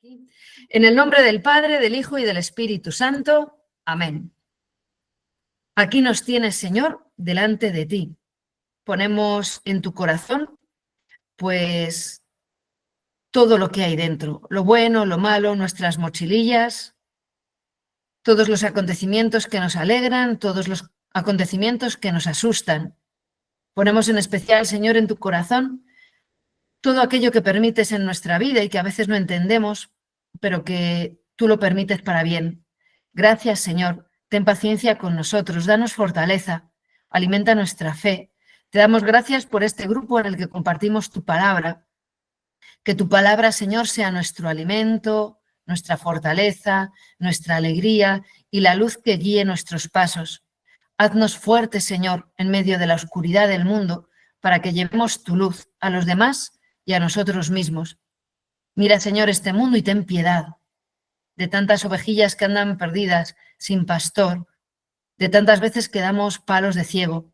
aquí. En el nombre del Padre, del Hijo y del Espíritu Santo. Amén. Aquí nos tienes, Señor, delante de ti. Ponemos en tu corazón, pues, todo lo que hay dentro, lo bueno, lo malo, nuestras mochilillas, todos los acontecimientos que nos alegran, todos los acontecimientos que nos asustan. Ponemos en especial, Señor, en tu corazón todo aquello que permites en nuestra vida y que a veces no entendemos, pero que tú lo permites para bien. Gracias, Señor. Ten paciencia con nosotros, danos fortaleza, alimenta nuestra fe. Te damos gracias por este grupo en el que compartimos tu palabra. Que tu palabra, Señor, sea nuestro alimento, nuestra fortaleza, nuestra alegría y la luz que guíe nuestros pasos. Haznos fuertes, Señor, en medio de la oscuridad del mundo, para que llevemos tu luz a los demás y a nosotros mismos. Mira, Señor, este mundo y ten piedad de tantas ovejillas que andan perdidas, sin pastor, de tantas veces que damos palos de ciego.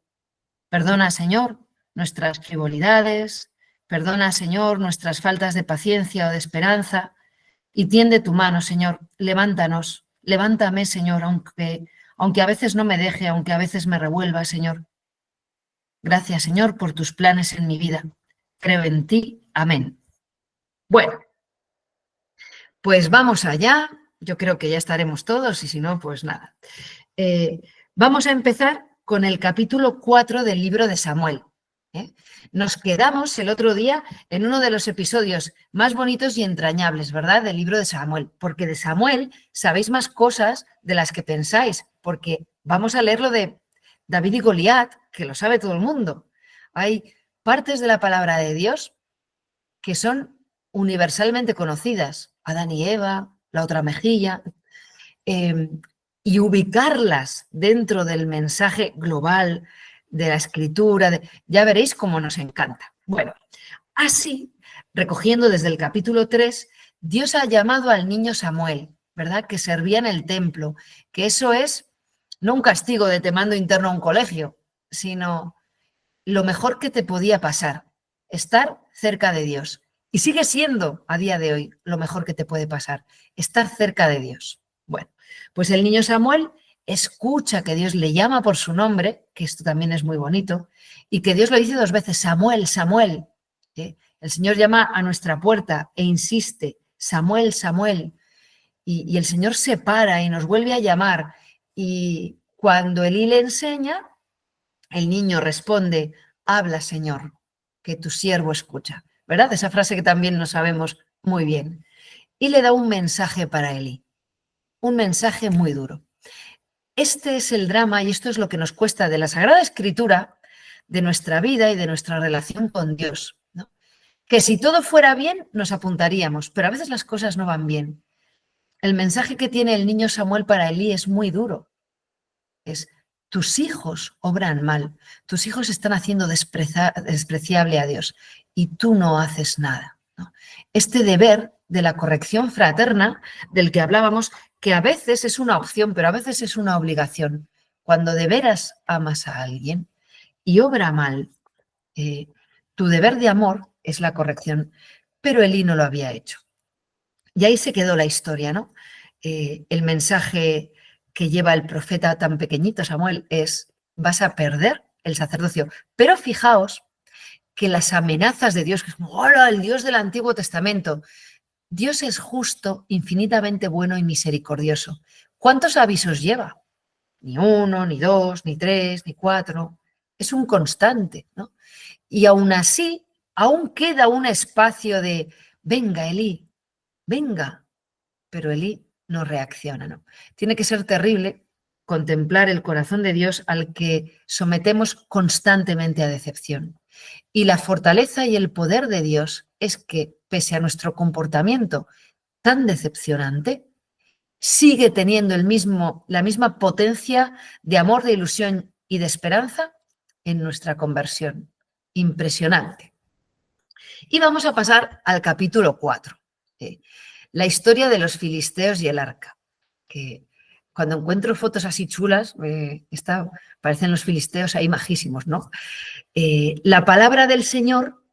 Perdona, Señor, nuestras frivolidades, perdona, Señor, nuestras faltas de paciencia o de esperanza, y tiende tu mano, Señor, levántanos, levántame, Señor, aunque a veces no me deje, aunque a veces me revuelva, Señor. Gracias, Señor, por tus planes en mi vida. Creo en ti. Amén. Bueno, pues vamos allá. Yo creo que ya estaremos todos y si no, pues nada. Vamos a empezar con el capítulo 4 del libro de Samuel. Nos quedamos el otro día en uno de los episodios más bonitos y entrañables, ¿verdad?, del libro de Samuel, porque de Samuel sabéis más cosas de las que pensáis, porque vamos a leer lo de David y Goliat, que lo sabe todo el mundo. Hay partes de la palabra de Dios que son universalmente conocidas, Adán y Eva, la otra mejilla, y ubicarlas dentro del mensaje global de la escritura, ya veréis cómo nos encanta. Bueno, así, recogiendo desde el capítulo 3, Dios ha llamado al niño Samuel, ¿verdad?, que servía en el templo, que eso es no un castigo de te mando interno a un colegio, sino lo mejor que te podía pasar, estar cerca de Dios. Y sigue siendo a día de hoy lo mejor que te puede pasar, estar cerca de Dios. Bueno, pues el niño Samuel escucha que Dios le llama por su nombre, que esto también es muy bonito, y que Dios lo dice 2 veces, Samuel, Samuel. El Señor llama a nuestra puerta e insiste, Samuel, Samuel. Y el Señor se para y nos vuelve a llamar. Y cuando Elí le enseña, el niño responde, habla, Señor, que tu siervo escucha. ¿Verdad? Esa frase que también no sabemos muy bien. Y le da un mensaje para Elí, un mensaje muy duro. Este es el drama y esto es lo que nos cuesta de la Sagrada Escritura, de nuestra vida y de nuestra relación con Dios, ¿no? Que si todo fuera bien, nos apuntaríamos, pero a veces las cosas no van bien. El mensaje que tiene el niño Samuel para Elí es muy duro. Es, tus hijos obran mal, tus hijos están haciendo despreciable a Dios y tú no haces nada, ¿no? Este deber de la corrección fraterna del que hablábamos, que a veces es una opción, pero a veces es una obligación. Cuando de veras amas a alguien y obra mal, tu deber de amor es la corrección, pero Elí no lo había hecho. Y ahí se quedó la historia, ¿no? El mensaje que lleva el profeta tan pequeñito, Samuel, es, vas a perder el sacerdocio. Pero fijaos que las amenazas de Dios, que es como, ¡hola!, el Dios del Antiguo Testamento. Dios es justo, infinitamente bueno y misericordioso. ¿Cuántos avisos lleva? Ni 1, ni 2, ni 3, ni 4. Es un constante, ¿no? Y aún así, aún queda un espacio de, venga, Elí, venga. Pero Elí no reacciona, ¿no? Tiene que ser terrible contemplar el corazón de Dios al que sometemos constantemente a decepción. Y la fortaleza y el poder de Dios es que, pese a nuestro comportamiento tan decepcionante, sigue teniendo la misma potencia de amor, de ilusión y de esperanza en nuestra conversión. Impresionante. Y vamos a pasar al capítulo 4. La historia de los filisteos y el arca, que cuando encuentro fotos así chulas, parecen los filisteos ahí majísimos, ¿no? La palabra del Señor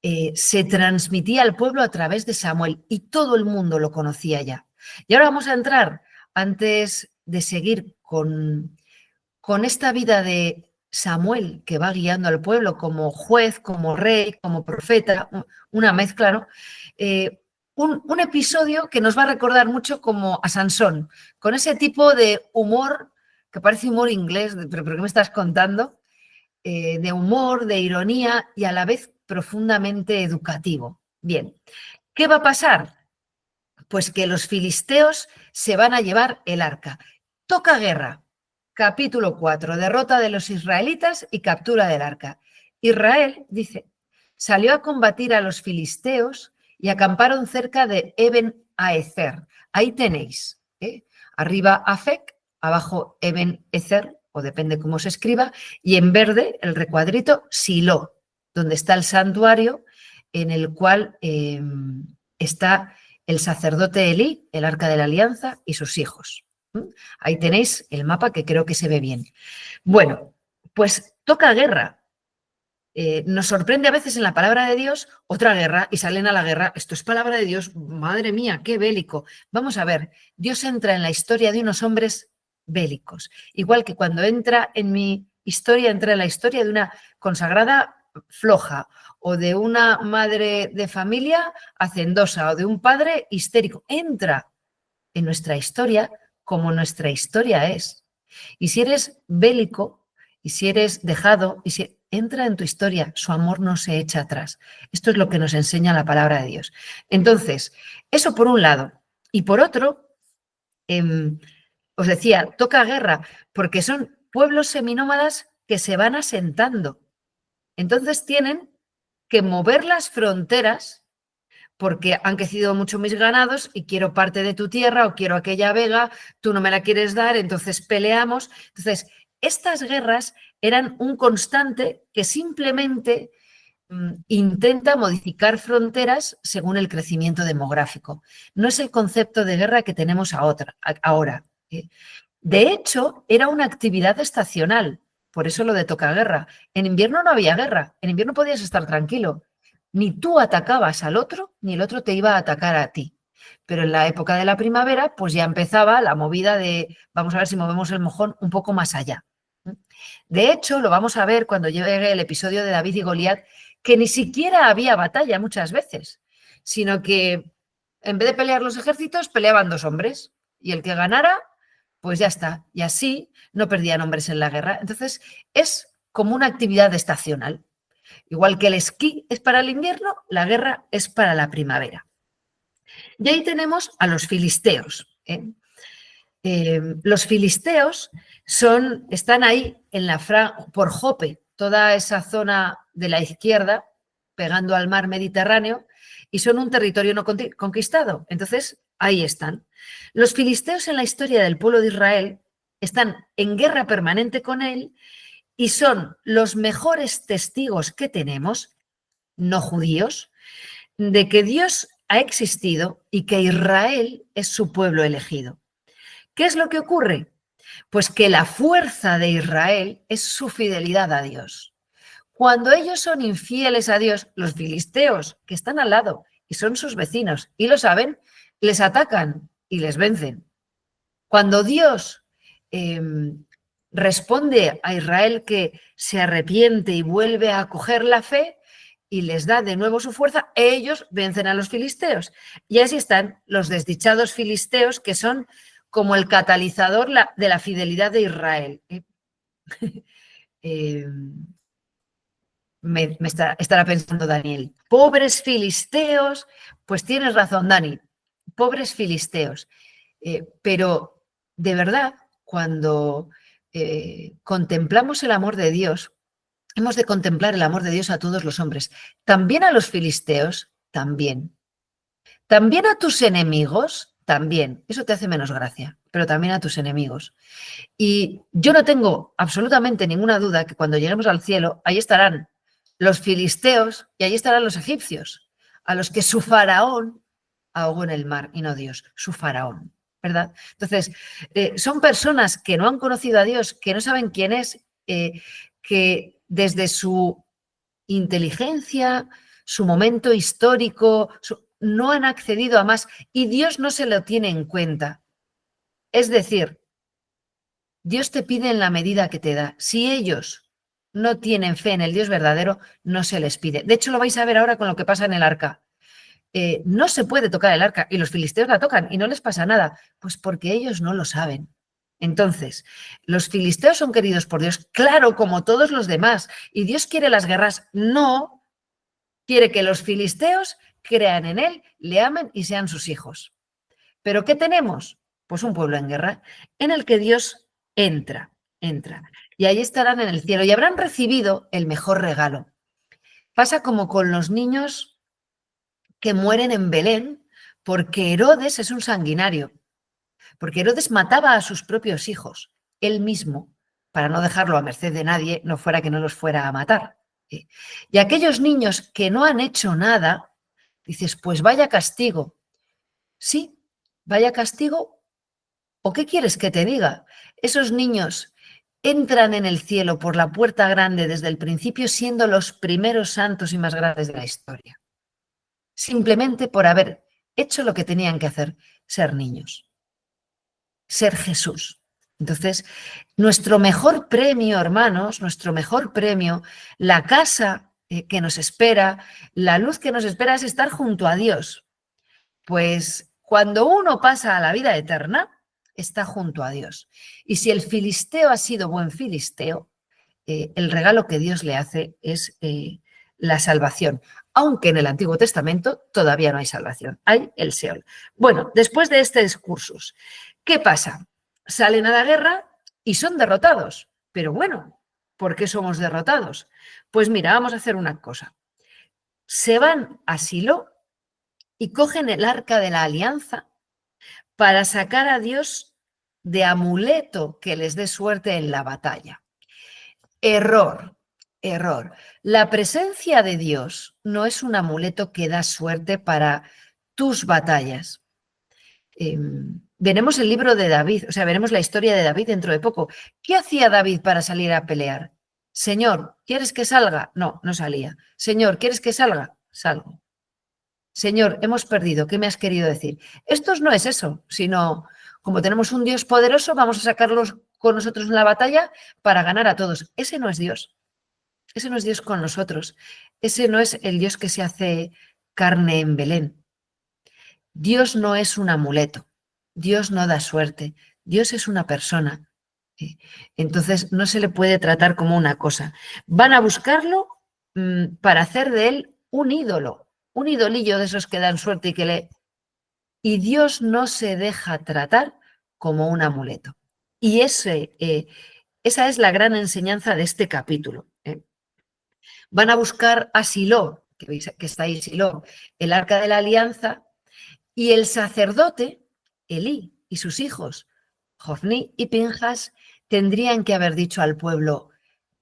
se transmitía al pueblo a través de Samuel y todo el mundo lo conocía ya. Y ahora vamos a entrar, antes de seguir con esta vida de Samuel que va guiando al pueblo como juez, como rey, como profeta, una mezcla, ¿no? Un episodio que nos va a recordar mucho como a Sansón, con ese tipo de humor que parece humor inglés, pero ¿qué me estás contando? De humor, de ironía y a la vez profundamente educativo. Bien, ¿qué va a pasar? Pues que los filisteos se van a llevar el arca. Toca guerra. Capítulo 4, derrota de los israelitas y captura del arca. Israel, dice, salió a combatir a los filisteos y acamparon cerca de Eben Aezer. Ahí tenéis, arriba Afec, abajo Eben Ezer, o depende cómo se escriba, y en verde el recuadrito Silo, donde está el santuario en el cual está el sacerdote Elí, el arca de la alianza y sus hijos. Ahí tenéis el mapa que creo que se ve bien. Bueno, pues toca guerra. Nos sorprende a veces en la palabra de Dios otra guerra y salen a la guerra. Esto es palabra de Dios, madre mía, qué bélico. Vamos a ver, Dios entra en la historia de unos hombres bélicos, igual que cuando entra en mi historia, entra en la historia de una consagrada floja o de una madre de familia hacendosa o de un padre histérico. Entra en nuestra historia como nuestra historia es. Y si eres bélico y si eres dejado y si entra en tu historia, su amor no se echa atrás. Esto es lo que nos enseña la palabra de Dios. Entonces, eso por un lado. Y por otro, os decía, toca guerra, porque son pueblos seminómadas que se van asentando. Entonces tienen que mover las fronteras porque han crecido mucho mis ganados y quiero parte de tu tierra o quiero aquella vega, tú no me la quieres dar, entonces peleamos. Entonces, estas guerras eran un constante que simplemente intenta modificar fronteras según el crecimiento demográfico. No es el concepto de guerra que tenemos ahora. De hecho, era una actividad estacional, por eso lo de toca guerra. En invierno no había guerra, en invierno podías estar tranquilo. Ni tú atacabas al otro, ni el otro te iba a atacar a ti. Pero en la época de la primavera, pues ya empezaba la movida de, vamos a ver si movemos el mojón un poco más allá. De hecho, lo vamos a ver cuando llegue el episodio de David y Goliat, que ni siquiera había batalla muchas veces, sino que en vez de pelear los ejércitos, peleaban dos hombres y el que ganara, pues ya está. Y así no perdían hombres en la guerra. Entonces, es como una actividad estacional. Igual que el esquí es para el invierno, la guerra es para la primavera. Y ahí tenemos a los filisteos. Los filisteos están ahí por Jope, toda esa zona de la izquierda, pegando al mar Mediterráneo, y son un territorio no conquistado. Entonces, ahí están. Los filisteos en la historia del pueblo de Israel están en guerra permanente con él y son los mejores testigos que tenemos, no judíos, de que Dios ha existido y que Israel es su pueblo elegido. ¿Qué es lo que ocurre? Pues que la fuerza de Israel es su fidelidad a Dios. Cuando ellos son infieles a Dios, los filisteos que están al lado y son sus vecinos y lo saben, les atacan y les vencen. Cuando Dios responde a Israel que se arrepiente y vuelve a acoger la fe y les da de nuevo su fuerza, ellos vencen a los filisteos. Y así están los desdichados filisteos que son como el catalizador de la fidelidad de Israel. Estará pensando Daniel, pobres filisteos, pues tienes razón, Dani, pobres filisteos. Pero de verdad, cuando contemplamos el amor de Dios, hemos de contemplar el amor de Dios a todos los hombres, también a los filisteos, también. También a tus enemigos, también. Eso te hace menos gracia, pero también a tus enemigos. Y yo no tengo absolutamente ninguna duda que cuando lleguemos al cielo, ahí estarán los filisteos y ahí estarán los egipcios, a los que su faraón ahogó en el mar y no Dios, su faraón, ¿verdad? Entonces, son personas que no han conocido a Dios, que no saben quién es, que desde su inteligencia, su momento histórico, no han accedido a más y Dios no se lo tiene en cuenta. Es decir, Dios te pide en la medida que te da. Si ellos no tienen fe en el Dios verdadero, no se les pide. De hecho, lo vais a ver ahora con lo que pasa en el arca. No se puede tocar el arca y los filisteos la tocan y no les pasa nada, pues porque ellos no lo saben. Entonces, los filisteos son queridos por Dios, claro, como todos los demás, y Dios quiere las guerras, no, quiere que los filisteos crean en Él, le amen y sean sus hijos. ¿Pero qué tenemos? Pues un pueblo en guerra en el que Dios entra. Y ahí estarán en el cielo y habrán recibido el mejor regalo. Pasa como con los niños que mueren en Belén porque Herodes es un sanguinario, porque Herodes mataba a sus propios hijos, él mismo, para no dejarlo a merced de nadie, no fuera que no los fuera a matar. Y aquellos niños que no han hecho nada, dices, pues vaya castigo. Sí, vaya castigo. ¿O qué quieres que te diga? Esos niños entran en el cielo por la puerta grande desde el principio siendo los primeros santos y más grandes de la historia. Simplemente por haber hecho lo que tenían que hacer, ser niños, ser Jesús. Entonces, nuestro mejor premio, hermanos, nuestro mejor premio, la casa que nos espera, la luz que nos espera es estar junto a Dios. Pues cuando uno pasa a la vida eterna, está junto a Dios. Y si el filisteo ha sido buen filisteo, el regalo que Dios le hace es la salvación. Aunque en el Antiguo Testamento todavía no hay salvación, hay el Seol. Bueno, después de este discursus, ¿qué pasa? Salen a la guerra y son derrotados. Pero bueno, ¿por qué somos derrotados? Pues mira, vamos a hacer una cosa. Se van a Silo y cogen el arca de la alianza para sacar a Dios de amuleto que les dé suerte en la batalla. Error. La presencia de Dios no es un amuleto que da suerte para tus batallas. Veremos el libro de David, o sea, veremos la historia de David dentro de poco. ¿Qué hacía David para salir a pelear? Señor, ¿quieres que salga? No, no salía. Señor, ¿quieres que salga? Salgo. Señor, hemos perdido. ¿Qué me has querido decir? Esto no es eso, sino como tenemos un Dios poderoso, vamos a sacarlos con nosotros en la batalla para ganar a todos. Ese no es Dios. Ese no es Dios con nosotros. Ese no es el Dios que se hace carne en Belén. Dios no es un amuleto. Dios no da suerte. Dios es una persona. Entonces no se le puede tratar como una cosa. Van a buscarlo para hacer de él un ídolo, un idolillo de esos que dan suerte y que le... Y Dios no se deja tratar como un amuleto. Y esa es la gran enseñanza de este capítulo. Van a buscar a Silo, que veis que está ahí Silo, el arca de la alianza, y el sacerdote, Elí, y sus hijos, Jofní y Pinjas, tendrían que haber dicho al pueblo,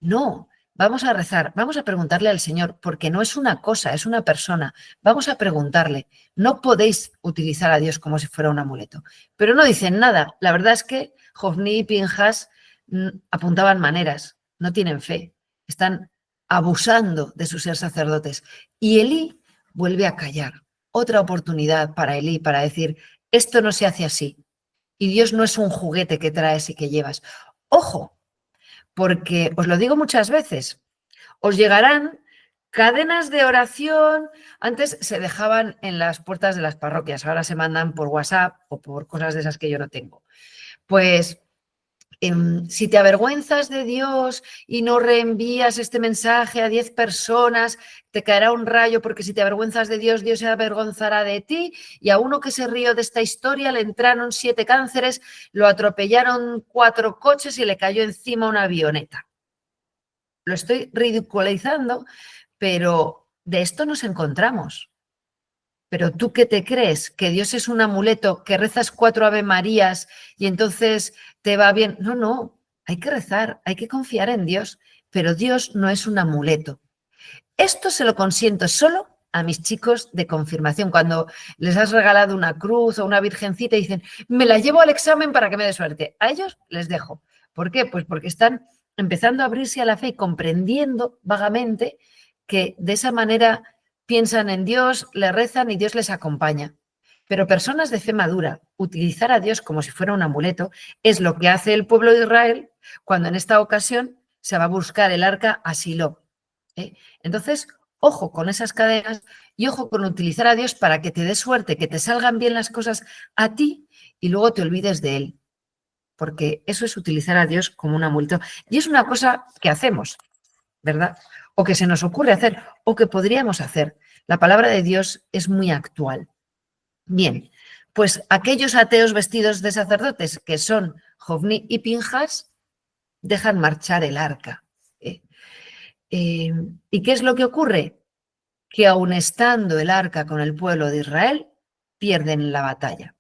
no, vamos a rezar, vamos a preguntarle al Señor, porque no es una cosa, es una persona. Vamos a preguntarle, no podéis utilizar a Dios como si fuera un amuleto. Pero no dicen nada. La verdad es que Jofní y Pinjas apuntaban maneras, no tienen fe, están abusando de su ser sacerdotes. Y Elí vuelve a callar. Otra oportunidad para Elí para decir, esto no se hace así. Y Dios no es un juguete que traes y que llevas. Ojo, porque os lo digo muchas veces, os llegarán cadenas de oración, antes se dejaban en las puertas de las parroquias, ahora se mandan por WhatsApp o por cosas de esas que yo no tengo. Pues si te avergüenzas de Dios y no reenvías este mensaje a 10 personas, te caerá un rayo porque si te avergüenzas de Dios, Dios se avergonzará de ti. Y a uno que se rió de esta historia le entraron 7 cánceres, lo atropellaron 4 coches y le cayó encima una avioneta. Lo estoy ridiculizando, pero de esto nos encontramos. Pero ¿tú qué te crees? ¿Que Dios es un amuleto, que rezas 4 Ave Marías y entonces te va bien? No, no, hay que rezar, hay que confiar en Dios, pero Dios no es un amuleto. Esto se lo consiento solo a mis chicos de confirmación. Cuando les has regalado una cruz o una virgencita y dicen, me la llevo al examen para que me dé suerte. A ellos les dejo. ¿Por qué? Pues porque están empezando a abrirse a la fe y comprendiendo vagamente que de esa manera piensan en Dios, le rezan y Dios les acompaña. Pero personas de fe madura, utilizar a Dios como si fuera un amuleto, es lo que hace el pueblo de Israel cuando en esta ocasión se va a buscar el arca a Silo. Entonces, ojo con esas cadenas y ojo con utilizar a Dios para que te dé suerte, que te salgan bien las cosas a ti y luego te olvides de Él. Porque eso es utilizar a Dios como un amuleto. Y es una cosa que hacemos, ¿verdad? O que se nos ocurre hacer, o que podríamos hacer. La palabra de Dios es muy actual. Bien, pues aquellos ateos vestidos de sacerdotes, que son Jofni y Pinjas, dejan marchar el arca. ¿Y qué es lo que ocurre? Que aun estando el arca con el pueblo de Israel, pierden la batalla.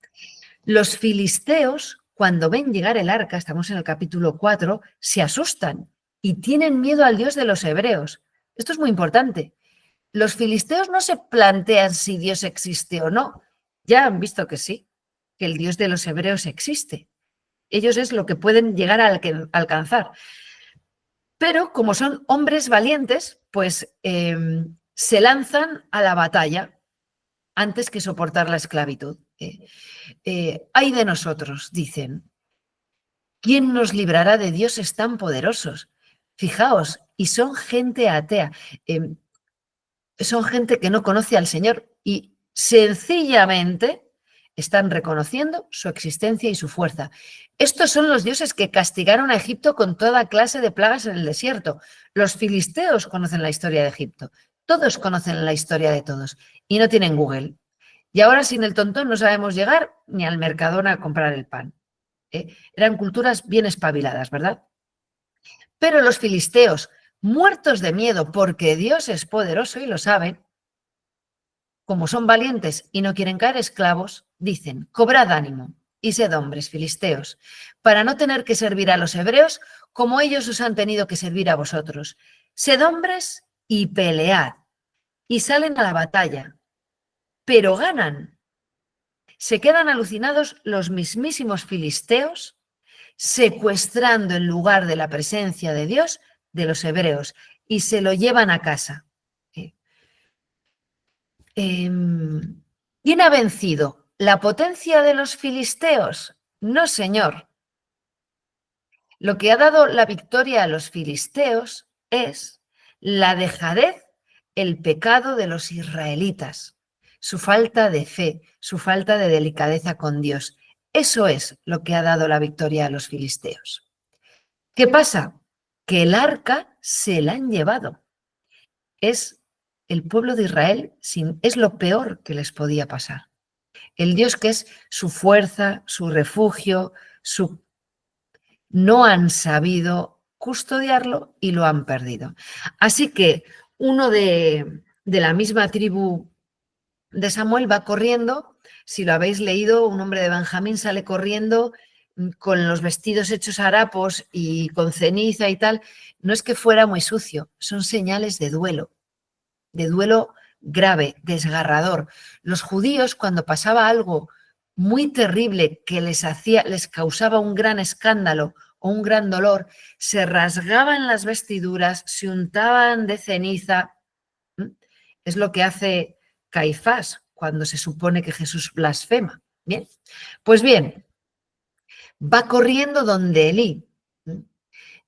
Los filisteos, cuando ven llegar el arca, estamos en el capítulo 4, se asustan y tienen miedo al Dios de los hebreos. Esto es muy importante. Los filisteos no se plantean si Dios existe o no. Ya han visto que sí, que el Dios de los hebreos existe. Ellos es lo que pueden llegar a alcanzar. Pero como son hombres valientes, pues se lanzan a la batalla antes que soportar la esclavitud. Ay de nosotros, dicen. ¿Quién nos librará de dioses tan poderosos? Fijaos, y son gente atea. Son gente que no conoce al Señor y sencillamente están reconociendo su existencia y su fuerza. Estos son los dioses que castigaron a Egipto con toda clase de plagas en el desierto. Los filisteos conocen la historia de Egipto. Todos conocen la historia de todos y no tienen Google. Y ahora sin el tontón no sabemos llegar ni al Mercadona a comprar el pan. Eran culturas bien espabiladas, ¿verdad? Pero los filisteos, muertos de miedo porque Dios es poderoso y lo saben, como son valientes y no quieren caer esclavos, dicen, cobrad ánimo y sed hombres filisteos, para no tener que servir a los hebreos como ellos os han tenido que servir a vosotros. Sed hombres y pelead. Y salen a la batalla, pero ganan. Se quedan alucinados los mismísimos filisteos secuestrando el lugar de la presencia de Dios de los hebreos y se lo llevan a casa. ¿Quién ha vencido? ¿La potencia de los filisteos? No, señor. Lo que ha dado la victoria a los filisteos es la dejadez, el pecado de los israelitas, su falta de fe, su falta de delicadeza con Dios. Eso es lo que ha dado la victoria a los filisteos. ¿Qué pasa? Que el arca se la han llevado. Es el pueblo de Israel, es lo peor que les podía pasar. El Dios que es su fuerza, su refugio, no han sabido custodiarlo y lo han perdido. Así que uno de la misma tribu de Samuel va corriendo, si lo habéis leído, un hombre de Benjamín sale corriendo con los vestidos hechos harapos y con ceniza y tal. No es que fuera muy sucio, son señales de duelo grave, desgarrador. Los judíos, cuando pasaba algo muy terrible que les causaba un gran escándalo o un gran dolor, se rasgaban las vestiduras, se untaban de ceniza. Es lo que hace Caifás cuando se supone que Jesús blasfema. Bien, pues bien, va corriendo donde Elí.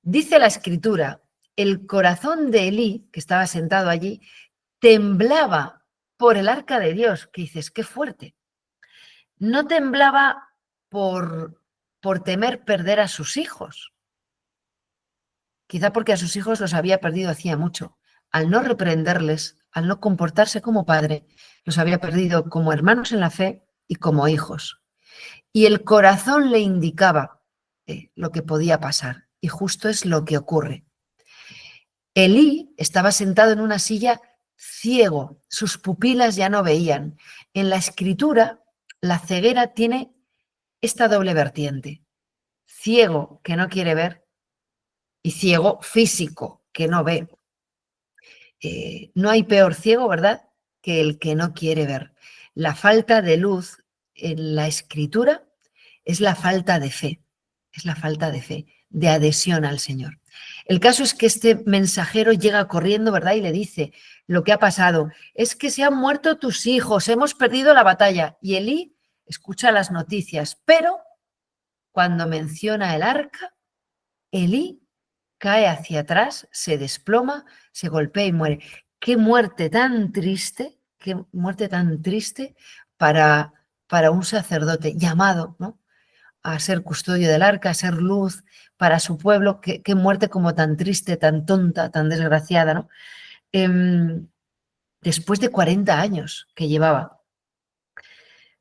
Dice la Escritura, el corazón de Elí, que estaba sentado allí, temblaba por el arca de Dios, que dices, qué fuerte. No temblaba por temer perder a sus hijos, quizá porque a sus hijos los había perdido hacía mucho. Al no reprenderles, al no comportarse como padre, los había perdido como hermanos en la fe y como hijos. Y el corazón le indicaba lo que podía pasar, y justo es lo que ocurre. Elí estaba sentado en una silla ciego, sus pupilas ya no veían. En la Escritura, la ceguera tiene esta doble vertiente: ciego que no quiere ver y ciego físico que no ve. No hay peor ciego, ¿verdad?, que el que no quiere ver. La falta de luz en la Escritura es la falta de fe, es la falta de fe. de adhesión al Señor. El caso es que este mensajero llega corriendo, ¿verdad? Y le dice lo que ha pasado. Es que se han muerto tus hijos, hemos perdido la batalla. Y Elí escucha las noticias, pero cuando menciona el arca, Elí cae hacia atrás, se desploma, se golpea y muere. Qué muerte tan triste, qué muerte tan triste para un sacerdote llamado, ¿no?, a ser custodio del arca, a ser luz para su pueblo. Qué muerte como tan triste, tan tonta, tan desgraciada, ¿no? Después de 40 años que llevaba,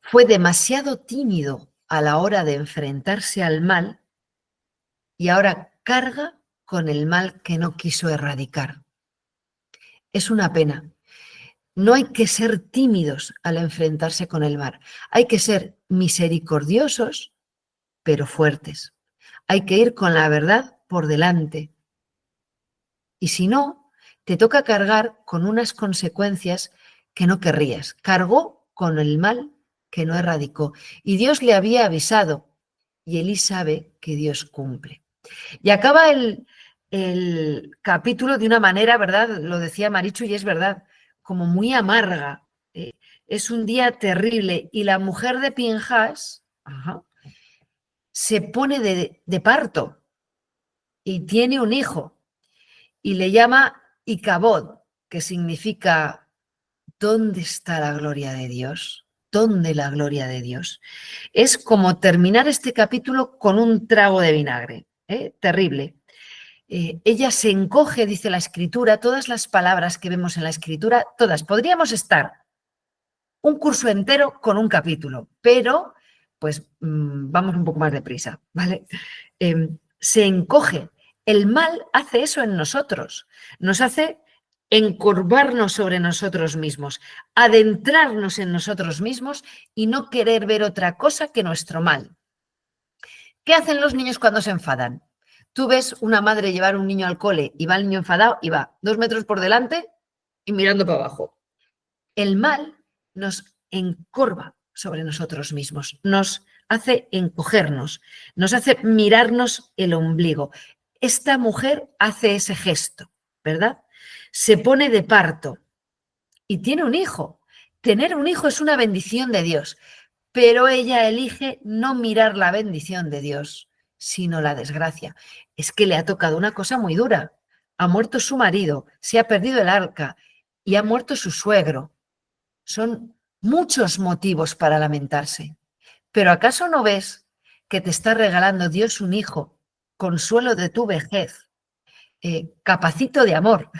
fue demasiado tímido a la hora de enfrentarse al mal y ahora carga con el mal que no quiso erradicar. Es una pena. No hay que ser tímidos al enfrentarse con el mal. Hay que ser misericordiosos, pero fuertes. Hay que ir con la verdad por delante. Y si no, te toca cargar con unas consecuencias que no querrías. Cargó con el mal que no erradicó. Y Dios le había avisado. Y Elí sabe que Dios cumple. Y acaba el capítulo de una manera, ¿verdad? Lo decía Marichu y es verdad, como muy amarga. Es un día terrible y la mujer de Pinjas se pone de parto y tiene un hijo y le llama Icabod, que significa ¿dónde está la gloria de Dios? ¿Dónde la gloria de Dios? Es como terminar este capítulo con un trago de vinagre, terrible. Ella se encoge, dice la escritura, todas las palabras que vemos en la escritura, todas. Podríamos estar un curso entero con un capítulo, pero pues vamos un poco más deprisa, ¿vale? Se encoge. El mal hace eso en nosotros, nos hace encorvarnos sobre nosotros mismos, adentrarnos en nosotros mismos y no querer ver otra cosa que nuestro mal. ¿Qué hacen los niños cuando se enfadan? Tú ves una madre llevar un niño al cole y va el niño enfadado y va 2 metros por delante y mirando para abajo. El mal nos encorva sobre nosotros mismos, nos hace encogernos, nos hace mirarnos el ombligo. Esta mujer hace ese gesto, ¿verdad? Se pone de parto y tiene un hijo. Tener un hijo es una bendición de Dios, pero ella elige no mirar la bendición de Dios, sino la desgracia. Es que le ha tocado una cosa muy dura. Ha muerto su marido, se ha perdido el arca y ha muerto su suegro. Son muchos motivos para lamentarse. Pero ¿acaso no ves que te está regalando Dios un hijo, consuelo de tu vejez, capacito de amor,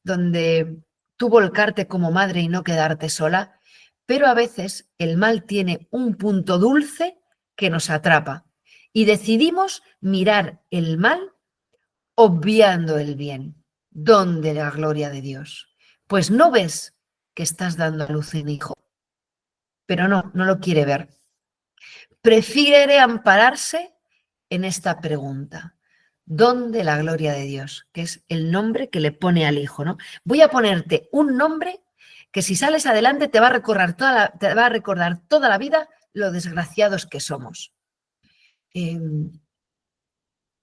donde tú volcarte como madre y no quedarte sola? Pero a veces el mal tiene un punto dulce que nos atrapa y decidimos mirar el mal obviando el bien. ¿Dónde la gloria de Dios? Pues no ves que estás dando a luz un hijo, pero no lo quiere ver. Prefiere ampararse en esta pregunta. ¿Dónde la gloria de Dios? Que es el nombre que le pone al hijo, ¿no? Voy a ponerte un nombre que si sales adelante te va a recordar toda la vida lo desgraciados que somos.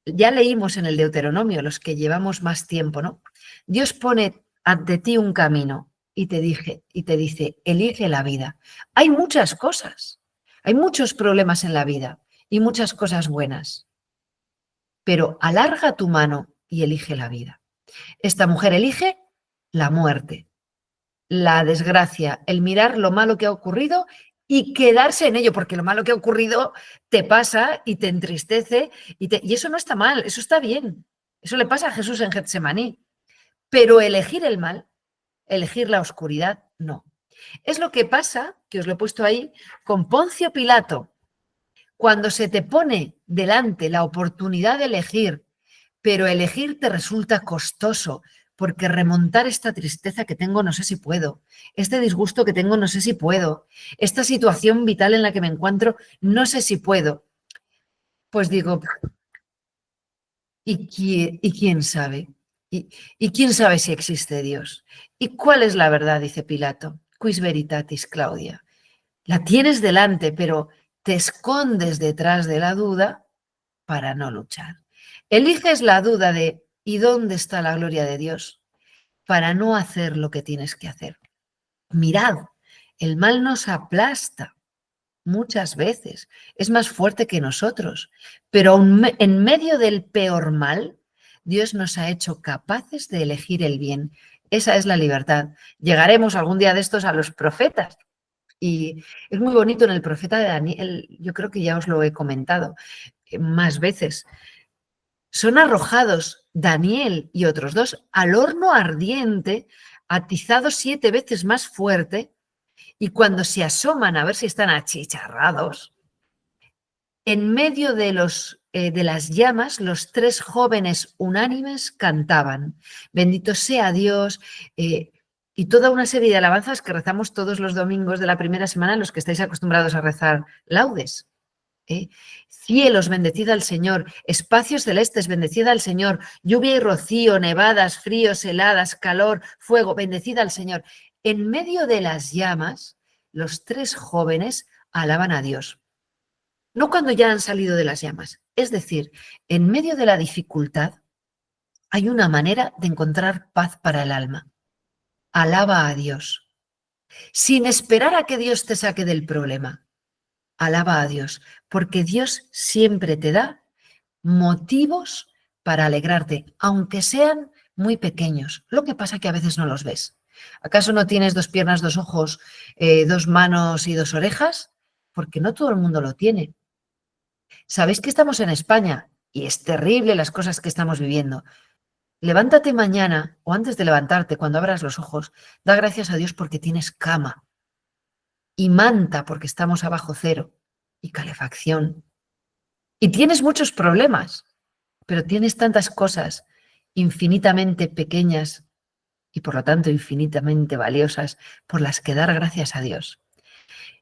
Ya leímos en el Deuteronomio, los que llevamos más tiempo, ¿no? Dios pone ante ti un camino y te dice, elige la vida. Hay muchas cosas, hay muchos problemas en la vida y muchas cosas buenas, pero alarga tu mano y elige la vida. Esta mujer elige la muerte, la desgracia, el mirar lo malo que ha ocurrido y quedarse en ello, porque lo malo que ha ocurrido te pasa y te entristece y eso no está mal, eso está bien. Eso le pasa a Jesús en Getsemaní. Pero elegir el mal, elegir la oscuridad, no. Es lo que pasa, que os lo he puesto ahí, con Poncio Pilato. Cuando se te pone delante la oportunidad de elegir, pero elegir te resulta costoso, porque remontar esta tristeza que tengo no sé si puedo, este disgusto que tengo no sé si puedo, esta situación vital en la que me encuentro no sé si puedo. Pues digo, ¿y quién sabe? ¿Y quién sabe si existe Dios? ¿Y cuál es la verdad? Dice Pilato. Quis veritatis, Claudia. La tienes delante, pero te escondes detrás de la duda para no luchar. Eliges la duda de ¿y dónde está la gloria de Dios? Para no hacer lo que tienes que hacer. Mirad, el mal nos aplasta muchas veces, es más fuerte que nosotros, pero en medio del peor mal, Dios nos ha hecho capaces de elegir el bien. Esa es la libertad. Llegaremos algún día de estos a los profetas. Y es muy bonito en el profeta de Daniel, yo creo que ya os lo he comentado más veces. Son arrojados Daniel y otros dos al horno ardiente, atizados 7 veces más fuerte, y cuando se asoman a ver si están achicharrados, en medio de las llamas, los 3 jóvenes unánimes cantaban, bendito sea Dios, y toda una serie de alabanzas que rezamos todos los domingos de la primera semana, los que estáis acostumbrados a rezar laudes. Cielos, bendecid al Señor, espacios celestes, bendecid al Señor, lluvia y rocío, nevadas, fríos, heladas, calor, fuego, bendecid al Señor. En medio de las llamas, los 3 jóvenes alaban a Dios. No cuando ya han salido de las llamas, es decir, en medio de la dificultad hay una manera de encontrar paz para el alma. Alaba a Dios, sin esperar a que Dios te saque del problema. Alaba a Dios, porque Dios siempre te da motivos para alegrarte, aunque sean muy pequeños. Lo que pasa es que a veces no los ves. ¿Acaso no tienes 2 piernas, 2 ojos, 2 manos y 2 orejas? Porque no todo el mundo lo tiene. Sabéis que estamos en España y es terrible las cosas que estamos viviendo. Levántate mañana o antes de levantarte, cuando abras los ojos, da gracias a Dios porque tienes cama y manta porque estamos abajo cero y calefacción. Y tienes muchos problemas, pero tienes tantas cosas infinitamente pequeñas y por lo tanto infinitamente valiosas por las que dar gracias a Dios.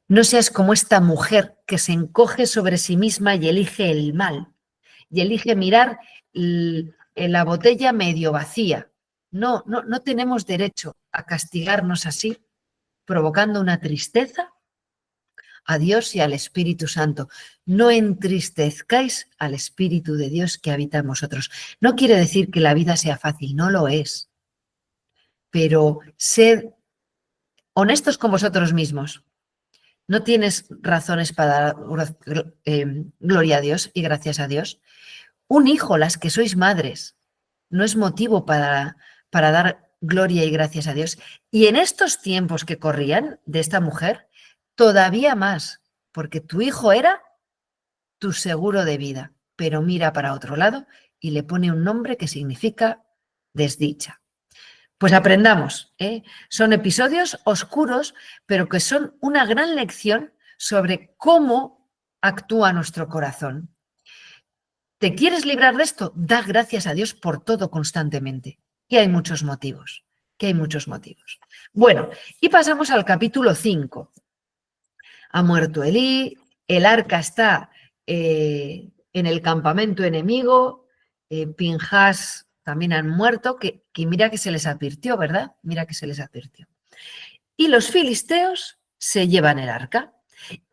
No seas como esta mujer que se encoge sobre sí misma y elige el mal, y elige mirar la botella medio vacía. No, no, no tenemos derecho a castigarnos así, provocando una tristeza a Dios y al Espíritu Santo. No entristezcáis al Espíritu de Dios que habita en vosotros. No quiere decir que la vida sea fácil, no lo es. Pero sed honestos con vosotros mismos. No tienes razones para dar gloria a Dios y gracias a Dios. Un hijo, las que sois madres, no es motivo para dar gloria y gracias a Dios. Y en estos tiempos que corrían de esta mujer, todavía más, porque tu hijo era tu seguro de vida, pero mira para otro lado y le pone un nombre que significa desdicha. Pues aprendamos, ¿eh? Son episodios oscuros, pero que son una gran lección sobre cómo actúa nuestro corazón. ¿Te quieres librar de esto? Da gracias a Dios por todo constantemente, que hay muchos motivos, que hay muchos motivos. Bueno, y pasamos al capítulo 5. Ha muerto Elí, el arca está en el campamento enemigo, Pinjas también han muerto, que mira que se les advirtió, ¿verdad? Mira que se les advirtió. Y los filisteos se llevan el arca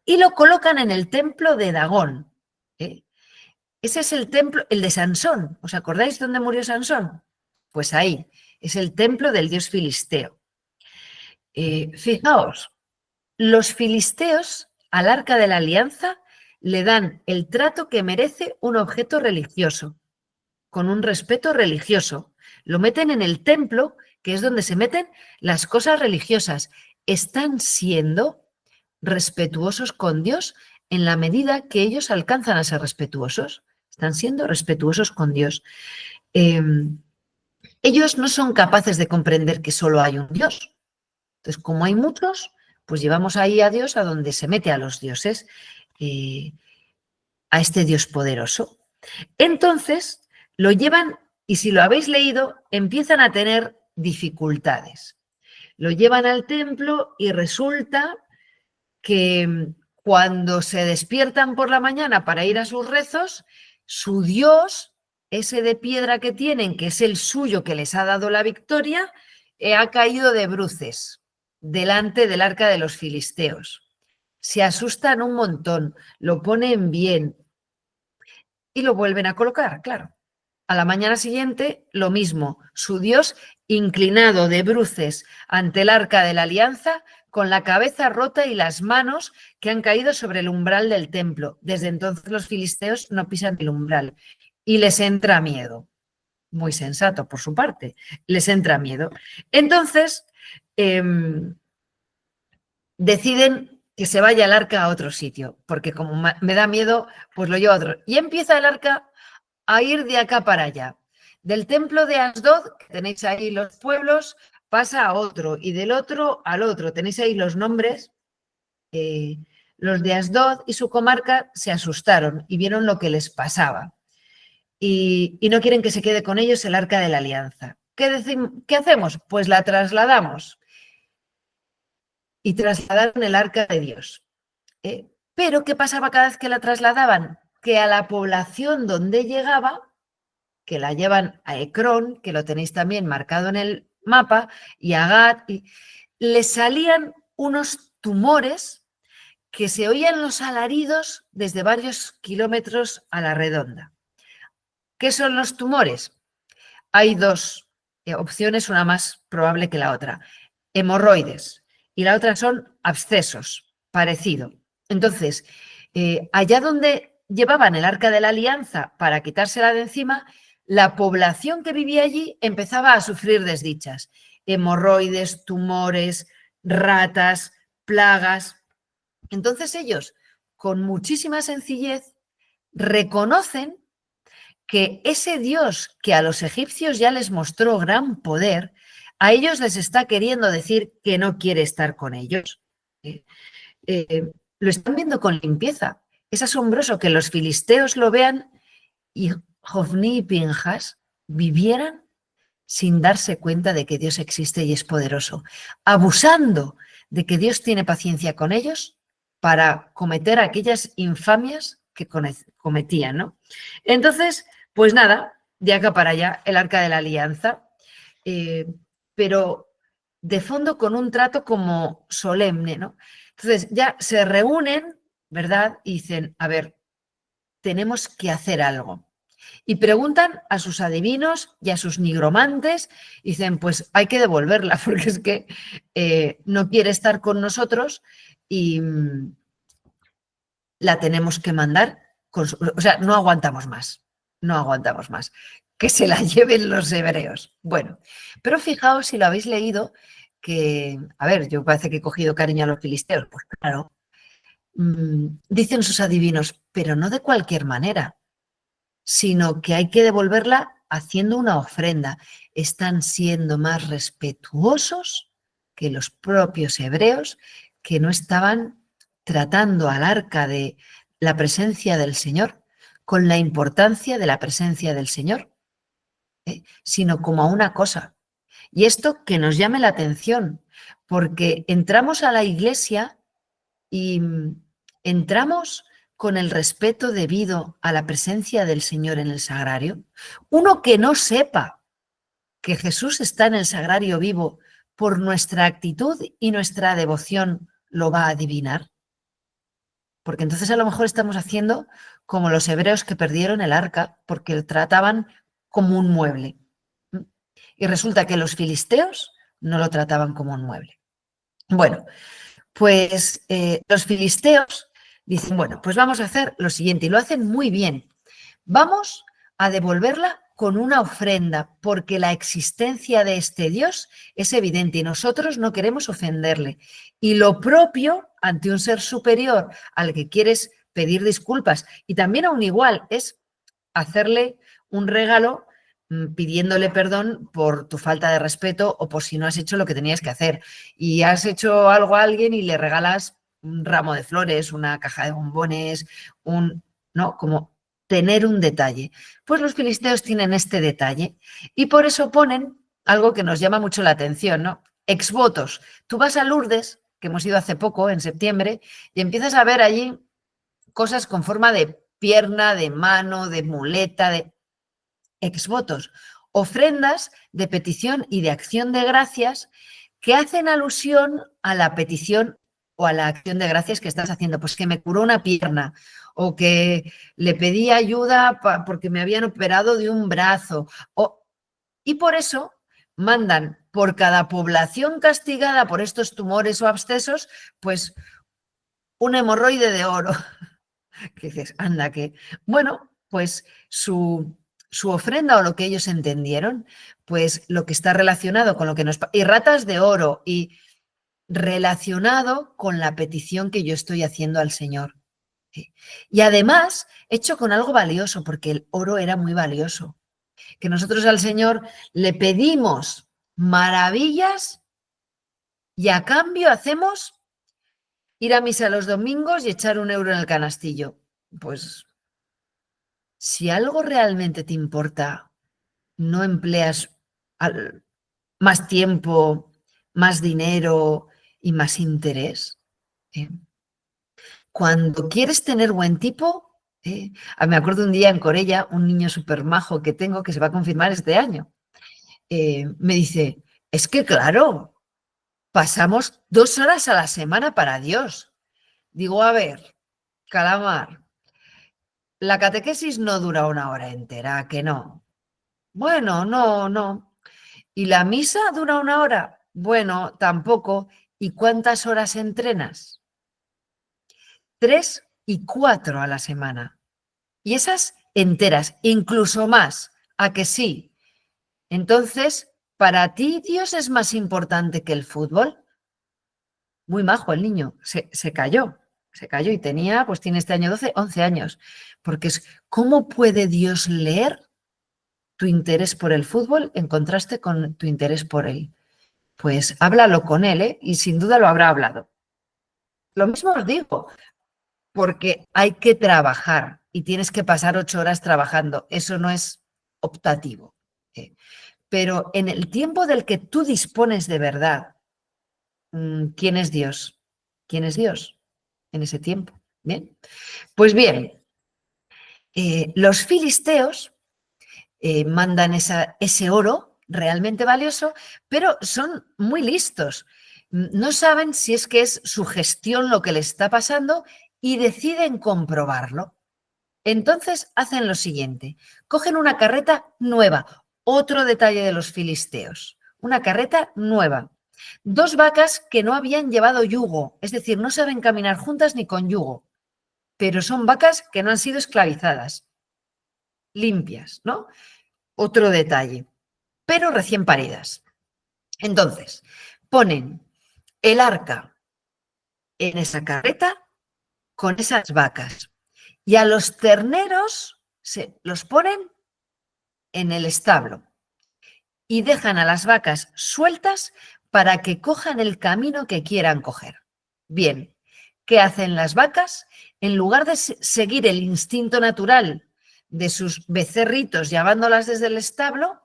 y lo colocan en el templo de Dagón. Ese es el templo, el de Sansón. ¿Os acordáis dónde murió Sansón? Pues ahí, es el templo del dios filisteo. Fijaos, los filisteos al arca de la alianza le dan el trato que merece un objeto religioso, con un respeto religioso. Lo meten en el templo, que es donde se meten las cosas religiosas. Están siendo respetuosos con Dios en la medida que ellos alcanzan a ser respetuosos. Están siendo respetuosos con Dios. Ellos no son capaces de comprender que solo hay un Dios. Entonces, como hay muchos, pues llevamos ahí a Dios a donde se mete a los dioses, a este Dios poderoso. Entonces, lo llevan, y si lo habéis leído, empiezan a tener dificultades. Lo llevan al templo y resulta que cuando se despiertan por la mañana para ir a sus rezos, su Dios, ese de piedra que tienen, que es el suyo que les ha dado la victoria, ha caído de bruces delante del arca de los filisteos. Se asustan un montón, lo ponen bien y lo vuelven a colocar, claro. A la mañana siguiente, lo mismo, su Dios inclinado de bruces ante el arca de la alianza, con la cabeza rota y las manos que han caído sobre el umbral del templo. Desde entonces los filisteos no pisan el umbral y les entra miedo. Muy sensato por su parte, les entra miedo. Entonces, deciden que se vaya el arca a otro sitio, porque como me da miedo, pues lo llevo a otro. Y empieza el arca a ir de acá para allá. Del templo de Asdod, que tenéis ahí los pueblos, pasa a otro, y del otro al otro. Tenéis ahí los nombres. Los de Asdod y su comarca se asustaron y vieron lo que les pasaba. Y no quieren que se quede con ellos el arca de la alianza. ¿Qué hacemos? Pues la trasladamos. Y trasladaron el arca de Dios. Pero ¿qué pasaba cada vez que la trasladaban? Que a la población donde llegaba, que la llevan a Ecrón, que lo tenéis también marcado en el mapa, y a Gat, les salían unos tumores que se oían los alaridos desde varios kilómetros a la redonda. ¿Qué son los tumores? Hay dos opciones, una más probable que la otra. Hemorroides y la otra son abscesos, parecido. Entonces, allá donde llevaban el arca de la alianza para quitársela de encima, la población que vivía allí empezaba a sufrir desdichas. Hemorroides, tumores, ratas, plagas. Entonces ellos, con muchísima sencillez, reconocen que ese Dios que a los egipcios ya les mostró gran poder, a ellos les está queriendo decir que no quiere estar con ellos. Lo están viendo con limpieza. Es asombroso que los filisteos lo vean y Hofni y Pinjas vivieran sin darse cuenta de que Dios existe y es poderoso, abusando de que Dios tiene paciencia con ellos para cometer aquellas infamias que cometían, ¿no? Entonces, pues nada, de acá para allá, el arca de la alianza, pero de fondo con un trato como solemne, ¿no? Entonces ya se reúnen, ¿verdad? Y dicen, a ver, tenemos que hacer algo. Y preguntan a sus adivinos y a sus nigromantes, y dicen, pues hay que devolverla, porque es que no quiere estar con nosotros y la tenemos que mandar, o sea, no aguantamos más, no aguantamos más. Que se la lleven los hebreos. Bueno, pero fijaos si lo habéis leído, que, a ver, yo parece que he cogido cariño a los filisteos, pues claro, dicen sus adivinos, pero no de cualquier manera, sino que hay que devolverla haciendo una ofrenda. Están siendo más respetuosos que los propios hebreos, que no estaban tratando al arca de la presencia del Señor con la importancia de la presencia del Señor, sino como a una cosa. Y esto que nos llame la atención, porque entramos a la iglesia y entramos con el respeto debido a la presencia del Señor en el sagrario. Uno que no sepa que Jesús está en el sagrario vivo, por nuestra actitud y nuestra devoción lo va a adivinar. Porque entonces a lo mejor estamos haciendo como los hebreos que perdieron el arca porque lo trataban como un mueble. Y resulta que los filisteos no lo trataban como un mueble. Bueno, pues los filisteos dicen, bueno, pues vamos a hacer lo siguiente, y lo hacen muy bien. Vamos a devolverla con una ofrenda, porque la existencia de este Dios es evidente y nosotros no queremos ofenderle. Y lo propio ante un ser superior al que quieres pedir disculpas, y también aún igual, es hacerle un regalo pidiéndole perdón por tu falta de respeto o por si no has hecho lo que tenías que hacer. Y has hecho algo a alguien y le regalas un ramo de flores, una caja de bombones, ¿no? Como tener un detalle. Pues los filisteos tienen este detalle y por eso ponen algo que nos llama mucho la atención, ¿no? Exvotos. Tú vas a Lourdes, que hemos ido hace poco, en septiembre, y empiezas a ver allí cosas con forma de pierna, de mano, de muleta, de exvotos, ofrendas de petición y de acción de gracias que hacen alusión a la petición o a la acción de gracias que estás haciendo. Pues que me curó una pierna, o que le pedí ayuda porque me habían operado de un brazo. Y por eso mandan por cada población castigada por estos tumores o abscesos, pues un hemorroide de oro. Que dices, anda, que... Bueno, pues su ofrenda o lo que ellos entendieron, pues lo que está relacionado con lo que nos... Y ratas de oro y relacionado con la petición que yo estoy haciendo al Señor. ¿Sí? Y además, hecho con algo valioso, porque el oro era muy valioso. Que nosotros al Señor le pedimos maravillas y a cambio hacemos ir a misa los domingos y echar 1 euro en el canastillo. Pues si algo realmente te importa, no empleas más tiempo, más dinero y más interés. ¿Eh? Cuando quieres tener buen tipo, me acuerdo un día en Corella, un niño súper majo que tengo, que se va a confirmar este año, me dice, es que claro, pasamos 2 horas a la semana para Dios. Digo, a ver, Calamar, la catequesis no dura 1 hora entera, que no. Bueno, no. ¿Y la misa dura 1 hora? Bueno, tampoco. ¿Y cuántas horas entrenas? 3 y 4 a la semana. Y esas enteras, incluso más. ¿A que sí? Entonces, ¿para ti Dios es más importante que el fútbol? Muy majo el niño, se cayó y tenía, pues tiene este año 12, 11 años. Porque es, ¿cómo puede Dios leer tu interés por el fútbol en contraste con tu interés por él? Pues háblalo con él, ¿eh? Y sin duda lo habrá hablado. Lo mismo os digo, porque hay que trabajar y tienes que pasar 8 horas trabajando. Eso no es optativo. ¿Eh? Pero en el tiempo del que tú dispones de verdad, ¿quién es Dios? ¿Quién es Dios en ese tiempo? Bien. Pues bien, los filisteos mandan ese oro realmente valioso, pero son muy listos. No saben si es que es su gestión lo que les está pasando y deciden comprobarlo. Entonces hacen lo siguiente, cogen una carreta nueva, otro detalle de los filisteos, una carreta nueva, 2 vacas que no habían llevado yugo, es decir, no saben caminar juntas ni con yugo, pero son vacas que no han sido esclavizadas, limpias, ¿no? Otro detalle, pero recién paridas. Entonces, ponen el arca en esa carreta con esas vacas y a los terneros se los ponen en el establo y dejan a las vacas sueltas para que cojan el camino que quieran coger. Bien, ¿qué hacen las vacas? En lugar de seguir el instinto natural de sus becerritos llevándolas desde el establo,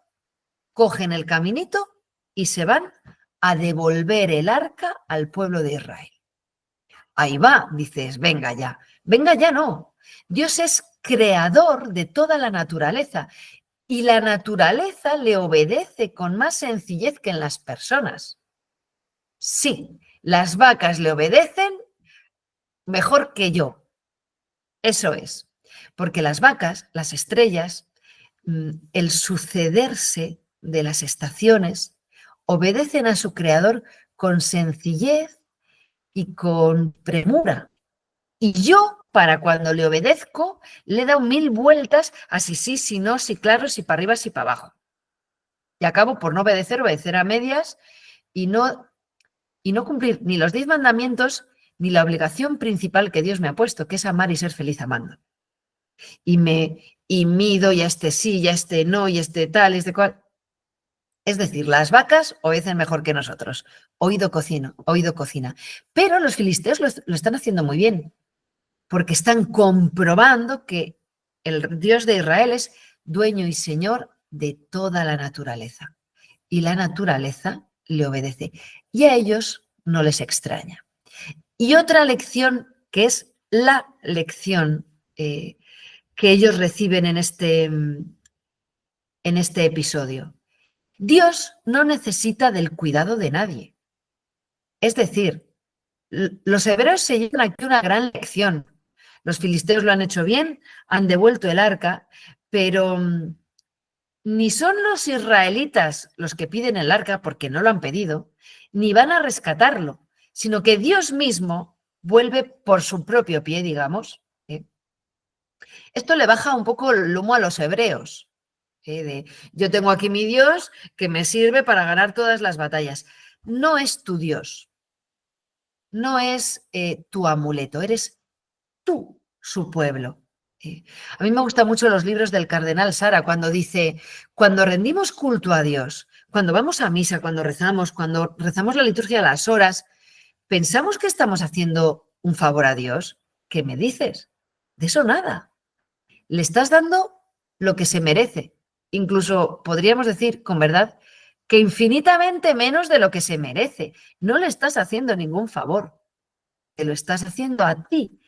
cogen el caminito y se van a devolver el arca al pueblo de Israel. Ahí va, dices, venga ya no. Dios es creador de toda la naturaleza y la naturaleza le obedece con más sencillez que en las personas. Sí, las vacas le obedecen mejor que yo. Eso es, porque las vacas, las estrellas, el sucederse de las estaciones, obedecen a su creador con sencillez y con premura. Y yo, para cuando le obedezco, le he dado 1000 vueltas a si sí, si no, si claro, si para arriba, si para abajo. Y acabo por no obedecer a medias y no cumplir ni los 10 mandamientos ni la obligación principal que Dios me ha puesto, que es amar y ser feliz amando. Y mido y a este sí, y a este no, y este tal, y este cual. Es decir, las vacas obedecen mejor que nosotros. Oído cocina. Pero los filisteos lo están haciendo muy bien, porque están comprobando que el Dios de Israel es dueño y señor de toda la naturaleza. Y la naturaleza le obedece. Y a ellos no les extraña. Y otra lección que es la lección que ellos reciben en este episodio. Dios no necesita del cuidado de nadie. Es decir, los hebreos se llevan aquí una gran lección. Los filisteos lo han hecho bien, han devuelto el arca, pero ni son los israelitas los que piden el arca porque no lo han pedido, ni van a rescatarlo, sino que Dios mismo vuelve por su propio pie, digamos. Esto le baja un poco el lomo a los hebreos. Yo tengo aquí mi Dios que me sirve para ganar todas las batallas. No es tu Dios, no es tu amuleto, eres tú su pueblo. A mí me gustan mucho los libros del cardenal Sara cuando dice, cuando rendimos culto a Dios, cuando vamos a misa, cuando rezamos la liturgia a las horas, ¿pensamos que estamos haciendo un favor a Dios? ¿Qué me dices? De eso nada. Le estás dando lo que se merece. Incluso podríamos decir, con verdad, que infinitamente menos de lo que se merece. No le estás haciendo ningún favor. Te lo estás haciendo a ti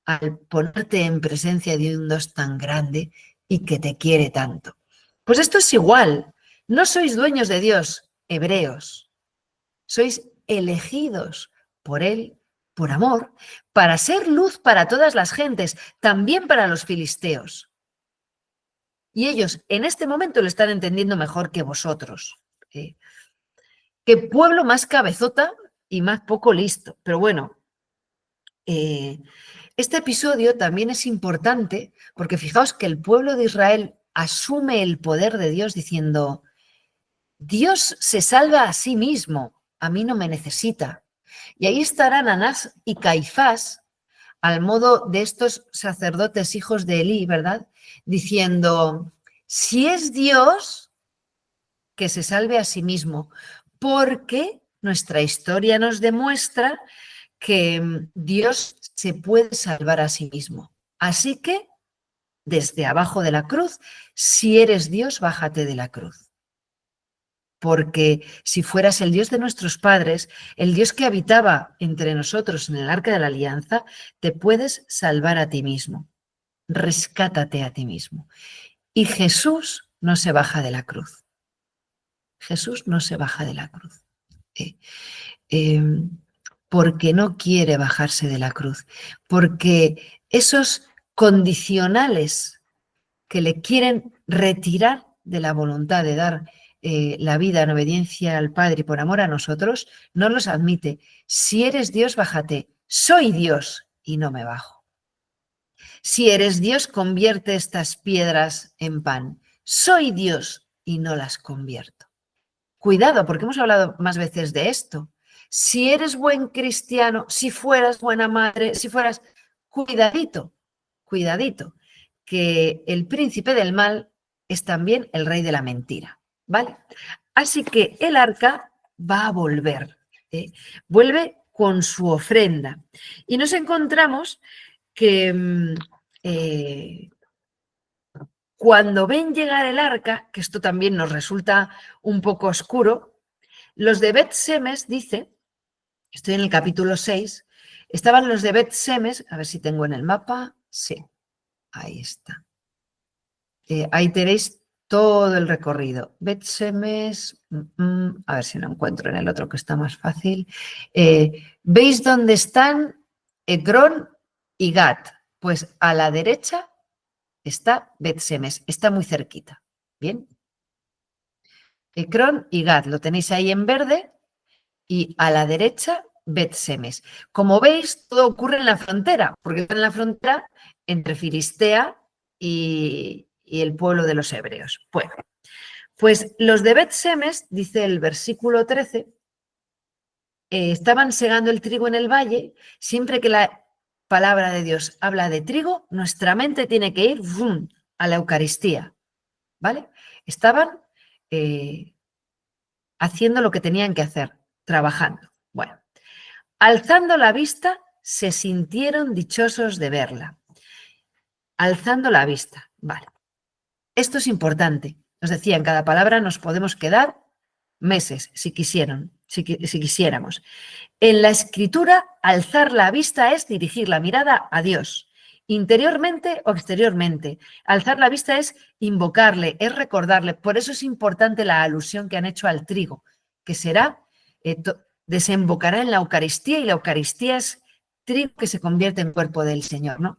al ponerte en presencia de un Dios tan grande y que te quiere tanto. Pues esto es igual. No sois dueños de Dios, hebreos. Sois elegidos por Él, por amor, para ser luz para todas las gentes, también para los filisteos. Y ellos en este momento lo están entendiendo mejor que vosotros. Qué pueblo más cabezota y más poco listo. Pero bueno, este episodio también es importante porque fijaos que el pueblo de Israel asume el poder de Dios diciendo, Dios se salva a sí mismo, a mí no me necesita. Y ahí estarán Anás y Caifás, al modo de estos sacerdotes hijos de Elí, ¿verdad? Diciendo, si es Dios, que se salve a sí mismo, porque nuestra historia nos demuestra que Dios se puede salvar a sí mismo. Así que, desde abajo de la cruz, si eres Dios, bájate de la cruz. Porque si fueras el Dios de nuestros padres, el Dios que habitaba entre nosotros en el arca de la alianza, te puedes salvar a ti mismo. Rescátate a ti mismo. Y Jesús no se baja de la cruz. Jesús no se baja de la cruz. Porque no quiere bajarse de la cruz. Porque esos condicionales que le quieren retirar de la voluntad de dar la vida en obediencia al Padre y por amor a nosotros, no los admite. Si eres Dios, bájate. Soy Dios y no me bajo. Si eres Dios, convierte estas piedras en pan. Soy Dios y no las convierto. Cuidado, porque hemos hablado más veces de esto. Si eres buen cristiano, si fueras buena madre, si fueras... Cuidadito, cuidadito, que el príncipe del mal es también el rey de la mentira, ¿vale? Así que el arca va a volver, vuelve con su ofrenda. Y nos encontramos que cuando ven llegar el arca, que esto también nos resulta un poco oscuro, los de Bet-Semes, dice, estoy en el capítulo 6, estaban los de Bet-Semes, a ver si tengo en el mapa, sí, ahí está. Ahí tenéis todo el recorrido. Bet-Semes, a ver si lo encuentro en el otro que está más fácil. ¿Veis dónde están Ecrón y Gat? Pues a la derecha está Bet-Semes, está muy cerquita. Bien. Ecrón y Gat, lo tenéis ahí en verde y a la derecha Bet-Semes. Como veis, todo ocurre en la frontera, porque está en la frontera entre Filistea y el pueblo de los hebreos. Bueno, pues los de Bet-Semes, dice el versículo 13, estaban segando el trigo en el valle. Siempre que la palabra de Dios habla de trigo, nuestra mente tiene que ir a la Eucaristía, ¿vale? Estaban haciendo lo que tenían que hacer, trabajando. Bueno, alzando la vista, se sintieron dichosos de verla. Alzando la vista, vale. Esto es importante. Os decía, en cada palabra nos podemos quedar meses, si quisiéramos. En la escritura, alzar la vista es dirigir la mirada a Dios, interiormente o exteriormente. Alzar la vista es invocarle, es recordarle. Por eso es importante la alusión que han hecho al trigo, que será, desembocará en la Eucaristía, y la Eucaristía es trigo que se convierte en cuerpo del Señor, ¿no?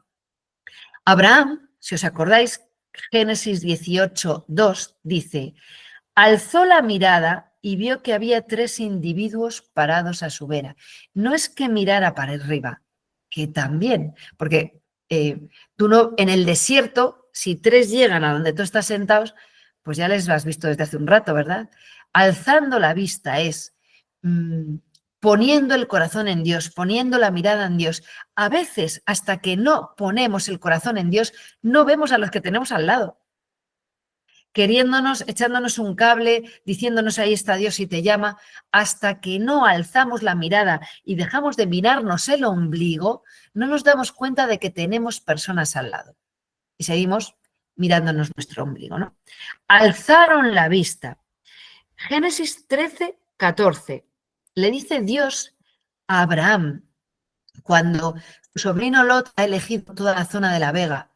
Abraham, si os acordáis, Génesis 18, 2 dice: alzó la mirada y vio que había 3 individuos parados a su vera. No es que mirara para arriba, que también, porque tú no, en el desierto, si 3 llegan a donde tú estás sentados, pues ya les has visto desde hace un rato, ¿verdad? Alzando la vista es poniendo el corazón en Dios, poniendo la mirada en Dios. A veces, hasta que no ponemos el corazón en Dios, no vemos a los que tenemos al lado, queriéndonos, echándonos un cable, diciéndonos ahí está Dios y te llama, hasta que no alzamos la mirada y dejamos de mirarnos el ombligo, no nos damos cuenta de que tenemos personas al lado. Y seguimos mirándonos nuestro ombligo, ¿no? Alzaron la vista. Génesis 13, 14. Le dice Dios a Abraham, cuando su sobrino Lot ha elegido toda la zona de la vega,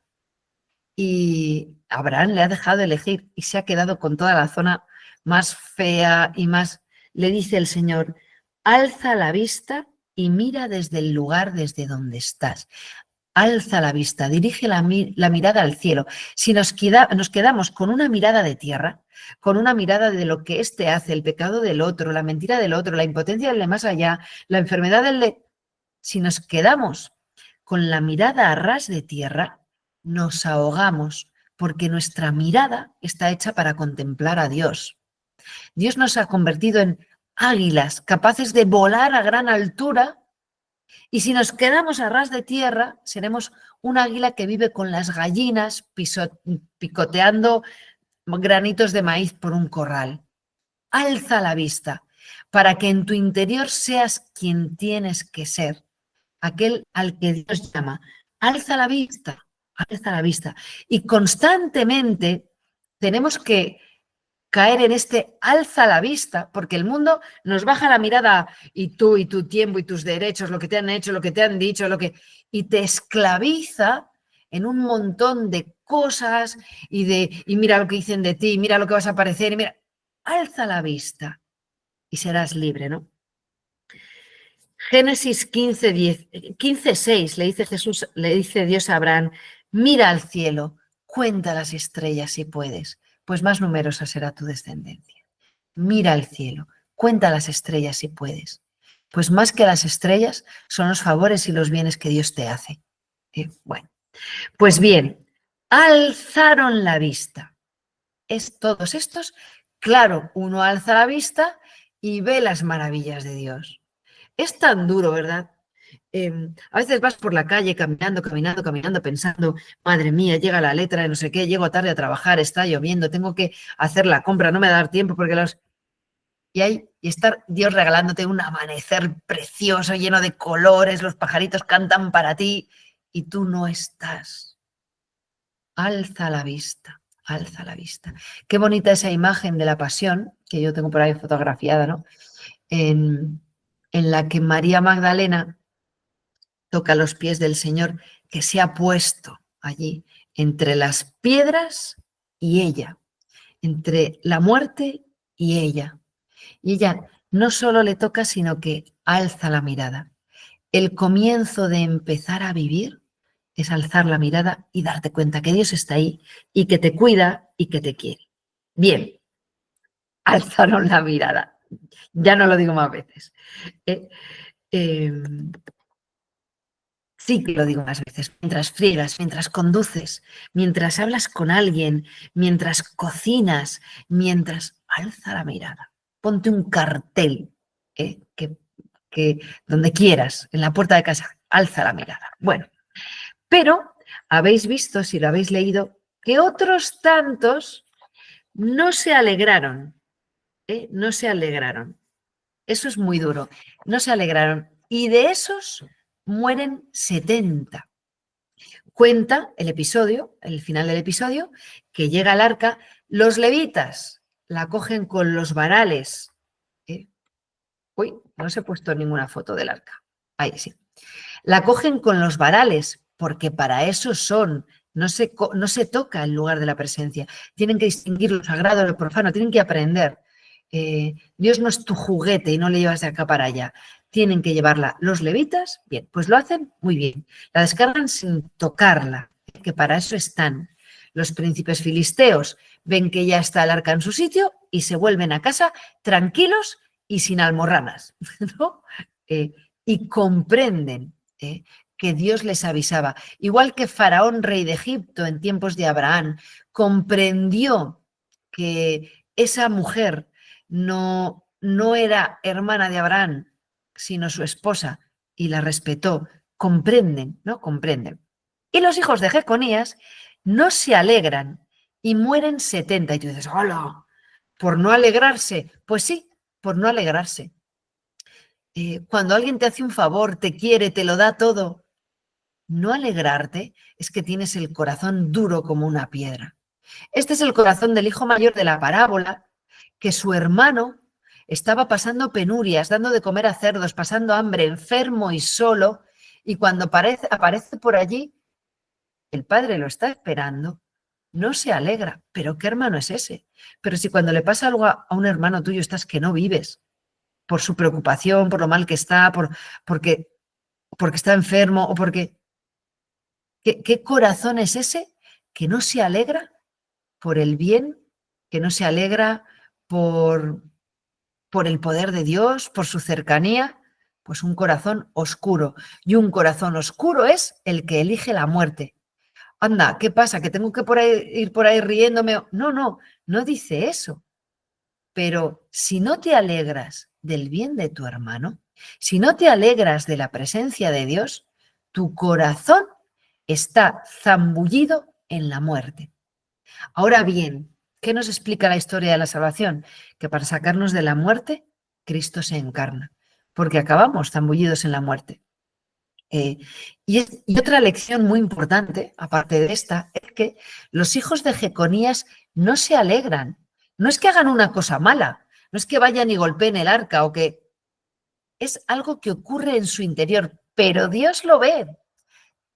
y Abraham le ha dejado elegir y se ha quedado con toda la zona más fea y más... Le dice el Señor: alza la vista y mira desde el lugar desde donde estás. Alza la vista, dirige la mirada al cielo. Si nos quedamos con una mirada de tierra, con una mirada de lo que éste hace, el pecado del otro, la mentira del otro, la impotencia del de más allá, la enfermedad del de... Si nos quedamos con la mirada a ras de tierra, nos ahogamos, porque nuestra mirada está hecha para contemplar a Dios. Dios nos ha convertido en águilas capaces de volar a gran altura, y si nos quedamos a ras de tierra, seremos un águila que vive con las gallinas picoteando granitos de maíz por un corral. Alza la vista para que en tu interior seas quien tienes que ser, aquel al que Dios llama. Alza la vista. Alza la vista. Y constantemente tenemos que caer en este alza la vista, porque el mundo nos baja la mirada y tú y tu tiempo y tus derechos, lo que te han hecho, lo que te han dicho, y te esclaviza en un montón de cosas y mira lo que dicen de ti, mira lo que vas a parecer, y mira, alza la vista y serás libre, ¿no? Génesis 15, 10, 15, 6, le dice Dios a Abraham: mira al cielo, cuenta las estrellas si puedes, pues más numerosa será tu descendencia. Mira al cielo, cuenta las estrellas si puedes, pues más que las estrellas son los favores y los bienes que Dios te hace. Bueno, pues bien, alzaron la vista. Es todos estos, claro, uno alza la vista y ve las maravillas de Dios. Es tan duro, ¿verdad? A veces vas por la calle caminando, pensando: madre mía, llega la letra de no sé qué, llego tarde a trabajar, está lloviendo, tengo que hacer la compra, no me va a dar tiempo porque los... Y estar Dios regalándote un amanecer precioso, lleno de colores, los pajaritos cantan para ti y tú no estás. Alza la vista, alza la vista. Qué bonita esa imagen de la Pasión, que yo tengo por ahí fotografiada, ¿no? En la que María Magdalena toca los pies del Señor, que se ha puesto allí entre las piedras y ella, entre la muerte y ella. Y ella no solo le toca, sino que alza la mirada. El comienzo de empezar a vivir es alzar la mirada y darte cuenta que Dios está ahí y que te cuida y que te quiere. Bien, alzaron la mirada. Ya no lo digo más veces. Sí que lo digo más veces. Mientras friegas, mientras conduces, mientras hablas con alguien, mientras cocinas, mientras... Alza la mirada. Ponte un cartel que donde quieras, en la puerta de casa, alza la mirada. Bueno, pero habéis visto, si lo habéis leído, que otros tantos no se alegraron. No se alegraron. Eso es muy duro. No se alegraron. Y de esos mueren 70. Cuenta el episodio, el final del episodio, que llega al arca, los levitas la cogen con los varales. Uy, no os he puesto ninguna foto del arca. Ahí sí. La cogen con los varales, porque para eso son. No se toca el lugar de la presencia. Tienen que distinguir lo sagrado de lo profano, tienen que aprender. Dios no es tu juguete y no le llevas de acá para allá. tienen que llevarla los levitas, bien, pues lo hacen muy bien. La descargan sin tocarla, que para eso están. Los príncipes filisteos ven que ya está el arca en su sitio y se vuelven a casa tranquilos y sin almorranas, ¿no? Y comprenden que Dios les avisaba. Igual que Faraón, rey de Egipto, en tiempos de Abraham, comprendió que esa mujer no era hermana de Abraham, sino su esposa, y la respetó. Comprenden, ¿no? Comprenden. Y los hijos de Jeconías no se alegran y mueren 70. Y tú dices, ¡hola! ¿Por no alegrarse? Pues sí, por no alegrarse. Cuando alguien te hace un favor, te quiere, te lo da todo, no alegrarte es que tienes el corazón duro como una piedra. Este es el corazón del hijo mayor de la parábola, que su hermano estaba pasando penurias, dando de comer a cerdos, pasando hambre, enfermo y solo, y cuando aparece por allí, el padre lo está esperando, no se alegra. ¿Pero qué hermano es ese? Pero si cuando le pasa algo a un hermano tuyo estás que no vives, por su preocupación, por lo mal que está, porque está enfermo o porque... ¿Qué corazón es ese que no se alegra por el bien, que no se alegra por el poder de Dios, por su cercanía? Pues un corazón oscuro. Y un corazón oscuro es el que elige la muerte. Anda, ¿qué pasa? ¿Que tengo que ir por ahí riéndome? No, no, no dice eso. Pero si no te alegras del bien de tu hermano, si no te alegras de la presencia de Dios, tu corazón está zambullido en la muerte. Ahora bien, ¿qué nos explica la historia de la salvación? Que para sacarnos de la muerte, Cristo se encarna, porque acabamos zambullidos en la muerte. Y otra lección muy importante, aparte de esta, es que los hijos de Jeconías no se alegran. No es que hagan una cosa mala, no es que vayan y golpeen el arca o que... Es algo que ocurre en su interior, pero Dios lo ve.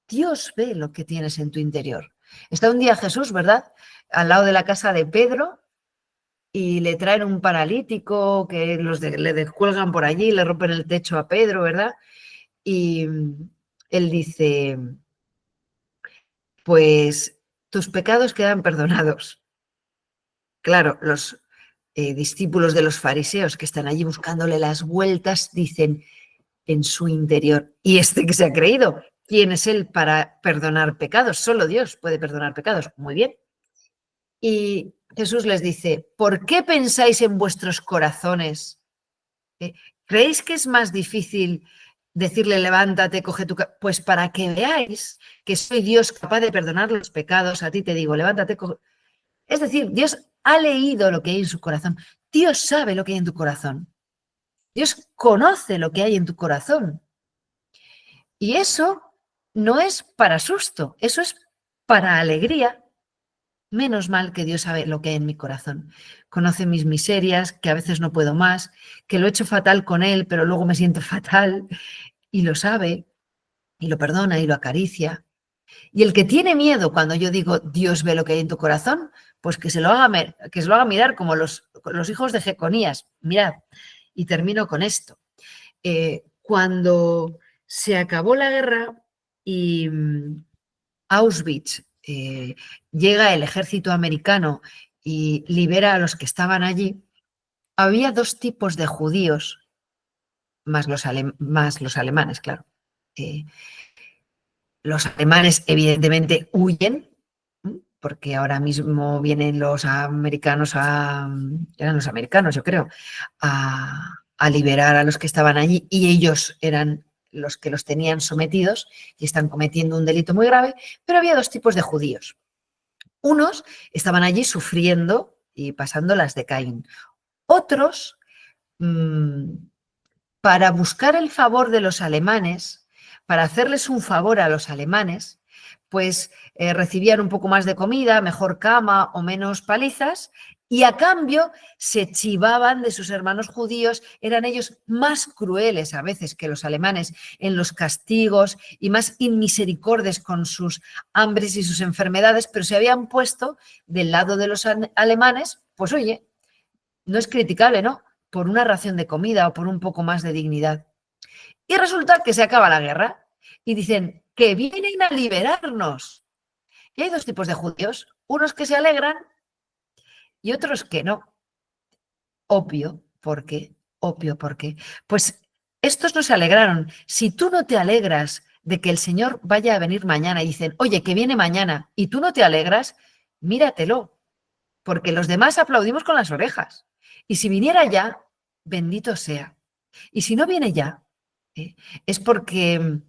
Dios ve lo que tienes en tu interior. Está un día Jesús, ¿verdad? Al lado de la casa de Pedro y le traen un paralítico que le descuelgan por allí, le rompen el techo a Pedro, ¿verdad? Y él dice, pues tus pecados quedan perdonados. Claro, los discípulos de los fariseos que están allí buscándole las vueltas dicen en su interior, ¿y este que se ha creído? ¿Quién es él para perdonar pecados? Solo Dios puede perdonar pecados. Muy bien. Y Jesús les dice, ¿por qué pensáis en vuestros corazones? ¿Creéis que es más difícil decirle levántate, coge tu... Pues para que veáis que soy Dios capaz de perdonar los pecados, a ti te digo, levántate, coge... Es decir, Dios ha leído lo que hay en su corazón. Dios sabe lo que hay en tu corazón. Dios conoce lo que hay en tu corazón. Y eso no es para susto, eso es para alegría. Menos mal que Dios sabe lo que hay en mi corazón. Conoce mis miserias, que a veces no puedo más, que lo he hecho fatal con Él, pero luego me siento fatal. Y lo sabe, y lo perdona, y lo acaricia. Y el que tiene miedo cuando yo digo Dios ve lo que hay en tu corazón, pues que se lo haga mirar como los hijos de Jeconías. Mirad, y termino con esto. Cuando se acabó la guerra y Auschwitz llega el ejército americano y libera a los que estaban allí, había dos tipos de judíos, más los alemanes, claro. Los alemanes evidentemente huyen, porque ahora mismo vienen los americanos eran los americanos, yo creo, a liberar a los que estaban allí y ellos eran los que los tenían sometidos y están cometiendo un delito muy grave, pero había dos tipos de judíos. Unos estaban allí sufriendo y pasando las de Caín. Otros, para buscar el favor de los alemanes, para hacerles un favor a los alemanes, pues recibían un poco más de comida, mejor cama o menos palizas, y a cambio se chivaban de sus hermanos judíos, eran ellos más crueles a veces que los alemanes en los castigos y más inmisericordes con sus hambres y sus enfermedades, pero se habían puesto del lado de los alemanes, pues oye, no es criticable, ¿no? Por una ración de comida o por un poco más de dignidad. Y resulta que se acaba la guerra y dicen que vienen a liberarnos. Y hay dos tipos de judíos, unos que se alegran y otros que no. Obvio, ¿por qué? Obvio, ¿por qué? Pues estos no se alegraron. Si tú no te alegras de que el Señor vaya a venir mañana y dicen, oye, que viene mañana, y tú no te alegras, míratelo, porque los demás aplaudimos con las orejas. Y si viniera ya, bendito sea. Y si no viene ya, ¿eh? Es porque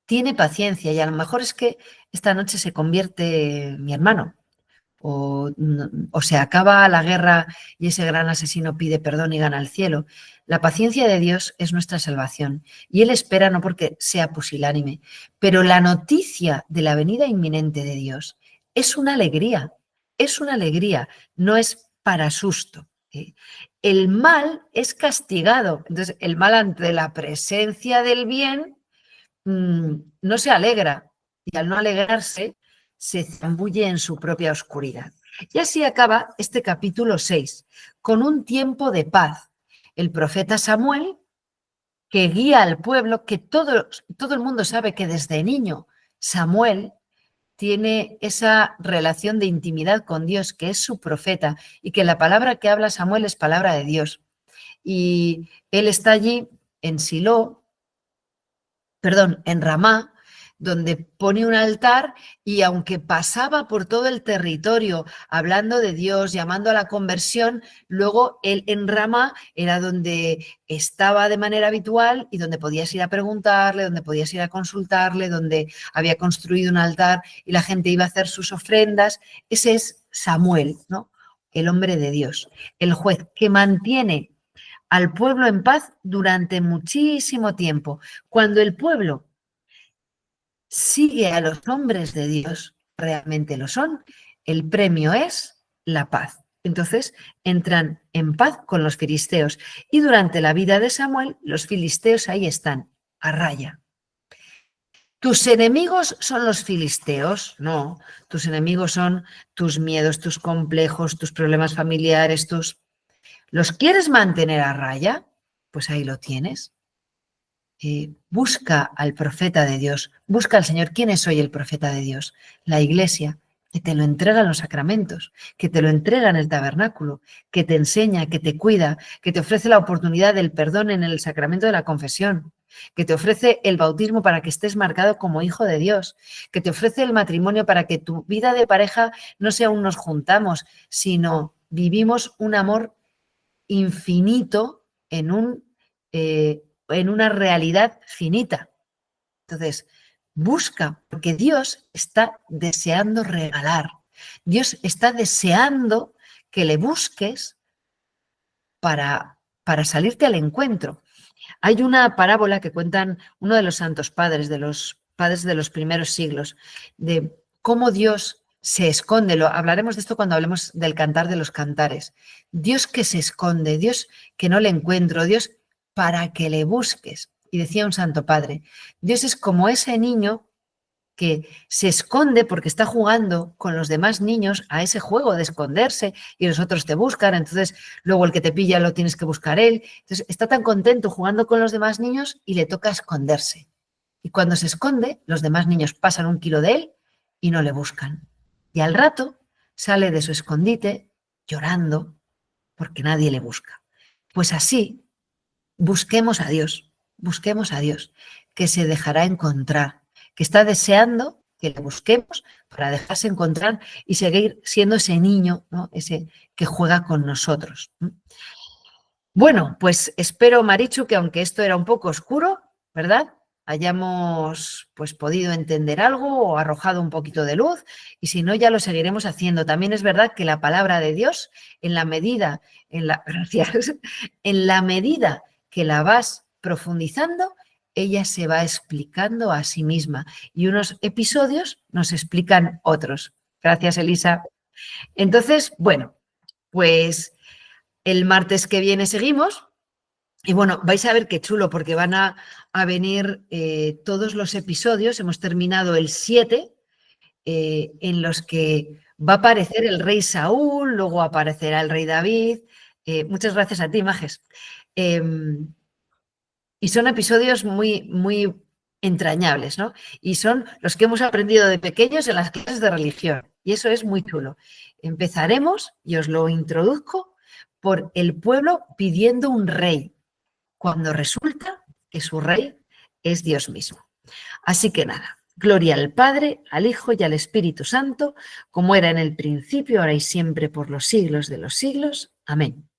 tiene paciencia y a lo mejor es que esta noche se convierte mi hermano o se acaba la guerra y ese gran asesino pide perdón y gana el cielo. La paciencia de Dios es nuestra salvación y Él espera no porque sea pusilánime, pero la noticia de la venida inminente de Dios es una alegría, no es para susto. ¿Eh? El mal es castigado, entonces el mal ante la presencia del bien no se alegra y al no alegrarse se zambulle en su propia oscuridad. Y así acaba este capítulo 6, con un tiempo de paz. El profeta Samuel, que guía al pueblo, que todo el mundo sabe que desde niño Samuel tiene esa relación de intimidad con Dios, que es su profeta, y que la palabra que habla Samuel es palabra de Dios. Y él está allí en Silo, en Ramá, donde pone un altar y aunque pasaba por todo el territorio hablando de Dios, llamando a la conversión, luego él en Ramá era donde estaba de manera habitual y donde podías ir a preguntarle, donde podías ir a consultarle, donde había construido un altar y la gente iba a hacer sus ofrendas. Ese es Samuel, ¿no? El hombre de Dios, el juez que mantiene al pueblo en paz durante muchísimo tiempo. Cuando el pueblo sigue a los hombres de Dios, realmente lo son, el premio es la paz. Entonces entran en paz con los filisteos y durante la vida de Samuel los filisteos ahí están, a raya. ¿Tus enemigos son los filisteos? No, tus enemigos son tus miedos, tus complejos, tus problemas familiares, ¿Los quieres mantener a raya? Pues ahí lo tienes. Busca al profeta de Dios, busca al Señor. ¿Quién es hoy el profeta de Dios? La iglesia, que te lo entrega en los sacramentos, que te lo entrega en el tabernáculo, que te enseña, que te cuida, que te ofrece la oportunidad del perdón en el sacramento de la confesión, que te ofrece el bautismo para que estés marcado como hijo de Dios, que te ofrece el matrimonio para que tu vida de pareja no sea un nos juntamos, sino vivimos un amor infinito en una realidad finita. Entonces, busca, porque Dios está deseando regalar. Dios está deseando que le busques para salirte al encuentro. Hay una parábola que cuentan uno de los santos padres, de los padres de los primeros siglos, de cómo Dios se esconde. Hablaremos de esto cuando hablemos del cantar de los cantares. Dios que se esconde, Dios que no le encuentro, Dios para que le busques. Y decía un santo padre, Dios es como ese niño que se esconde porque está jugando con los demás niños a ese juego de esconderse y los otros te buscan, entonces luego el que te pilla lo tienes que buscar él. Entonces está tan contento jugando con los demás niños y le toca esconderse. Y cuando se esconde, los demás niños pasan 1 kilo de él y no le buscan. Y al rato sale de su escondite llorando porque nadie le busca. Pues así, busquemos a Dios, que se dejará encontrar, que está deseando que le busquemos para dejarse encontrar y seguir siendo ese niño, ¿no? Ese que juega con nosotros. Bueno, pues espero, Marichu, que aunque esto era un poco oscuro, ¿verdad? Hayamos pues podido entender algo o arrojado un poquito de luz y si no ya lo seguiremos haciendo. También es verdad que la palabra de Dios gracias, en la medida que la vas profundizando, ella se va explicando a sí misma y unos episodios nos explican otros. Gracias, Elisa. Entonces, bueno, pues el martes que viene seguimos. Y bueno, vais a ver qué chulo, porque van a venir todos los episodios. Hemos terminado el 7, en los que va a aparecer el rey Saúl, luego aparecerá el rey David. Muchas gracias a ti, Majes. Y son episodios muy entrañables, ¿no? Y son los que hemos aprendido de pequeños en las clases de religión. Y eso es muy chulo. Empezaremos, y os lo introduzco, por el pueblo pidiendo un rey, cuando resulta que su rey es Dios mismo. Así que nada, gloria al Padre, al Hijo y al Espíritu Santo, como era en el principio, ahora y siempre, por los siglos de los siglos. Amén.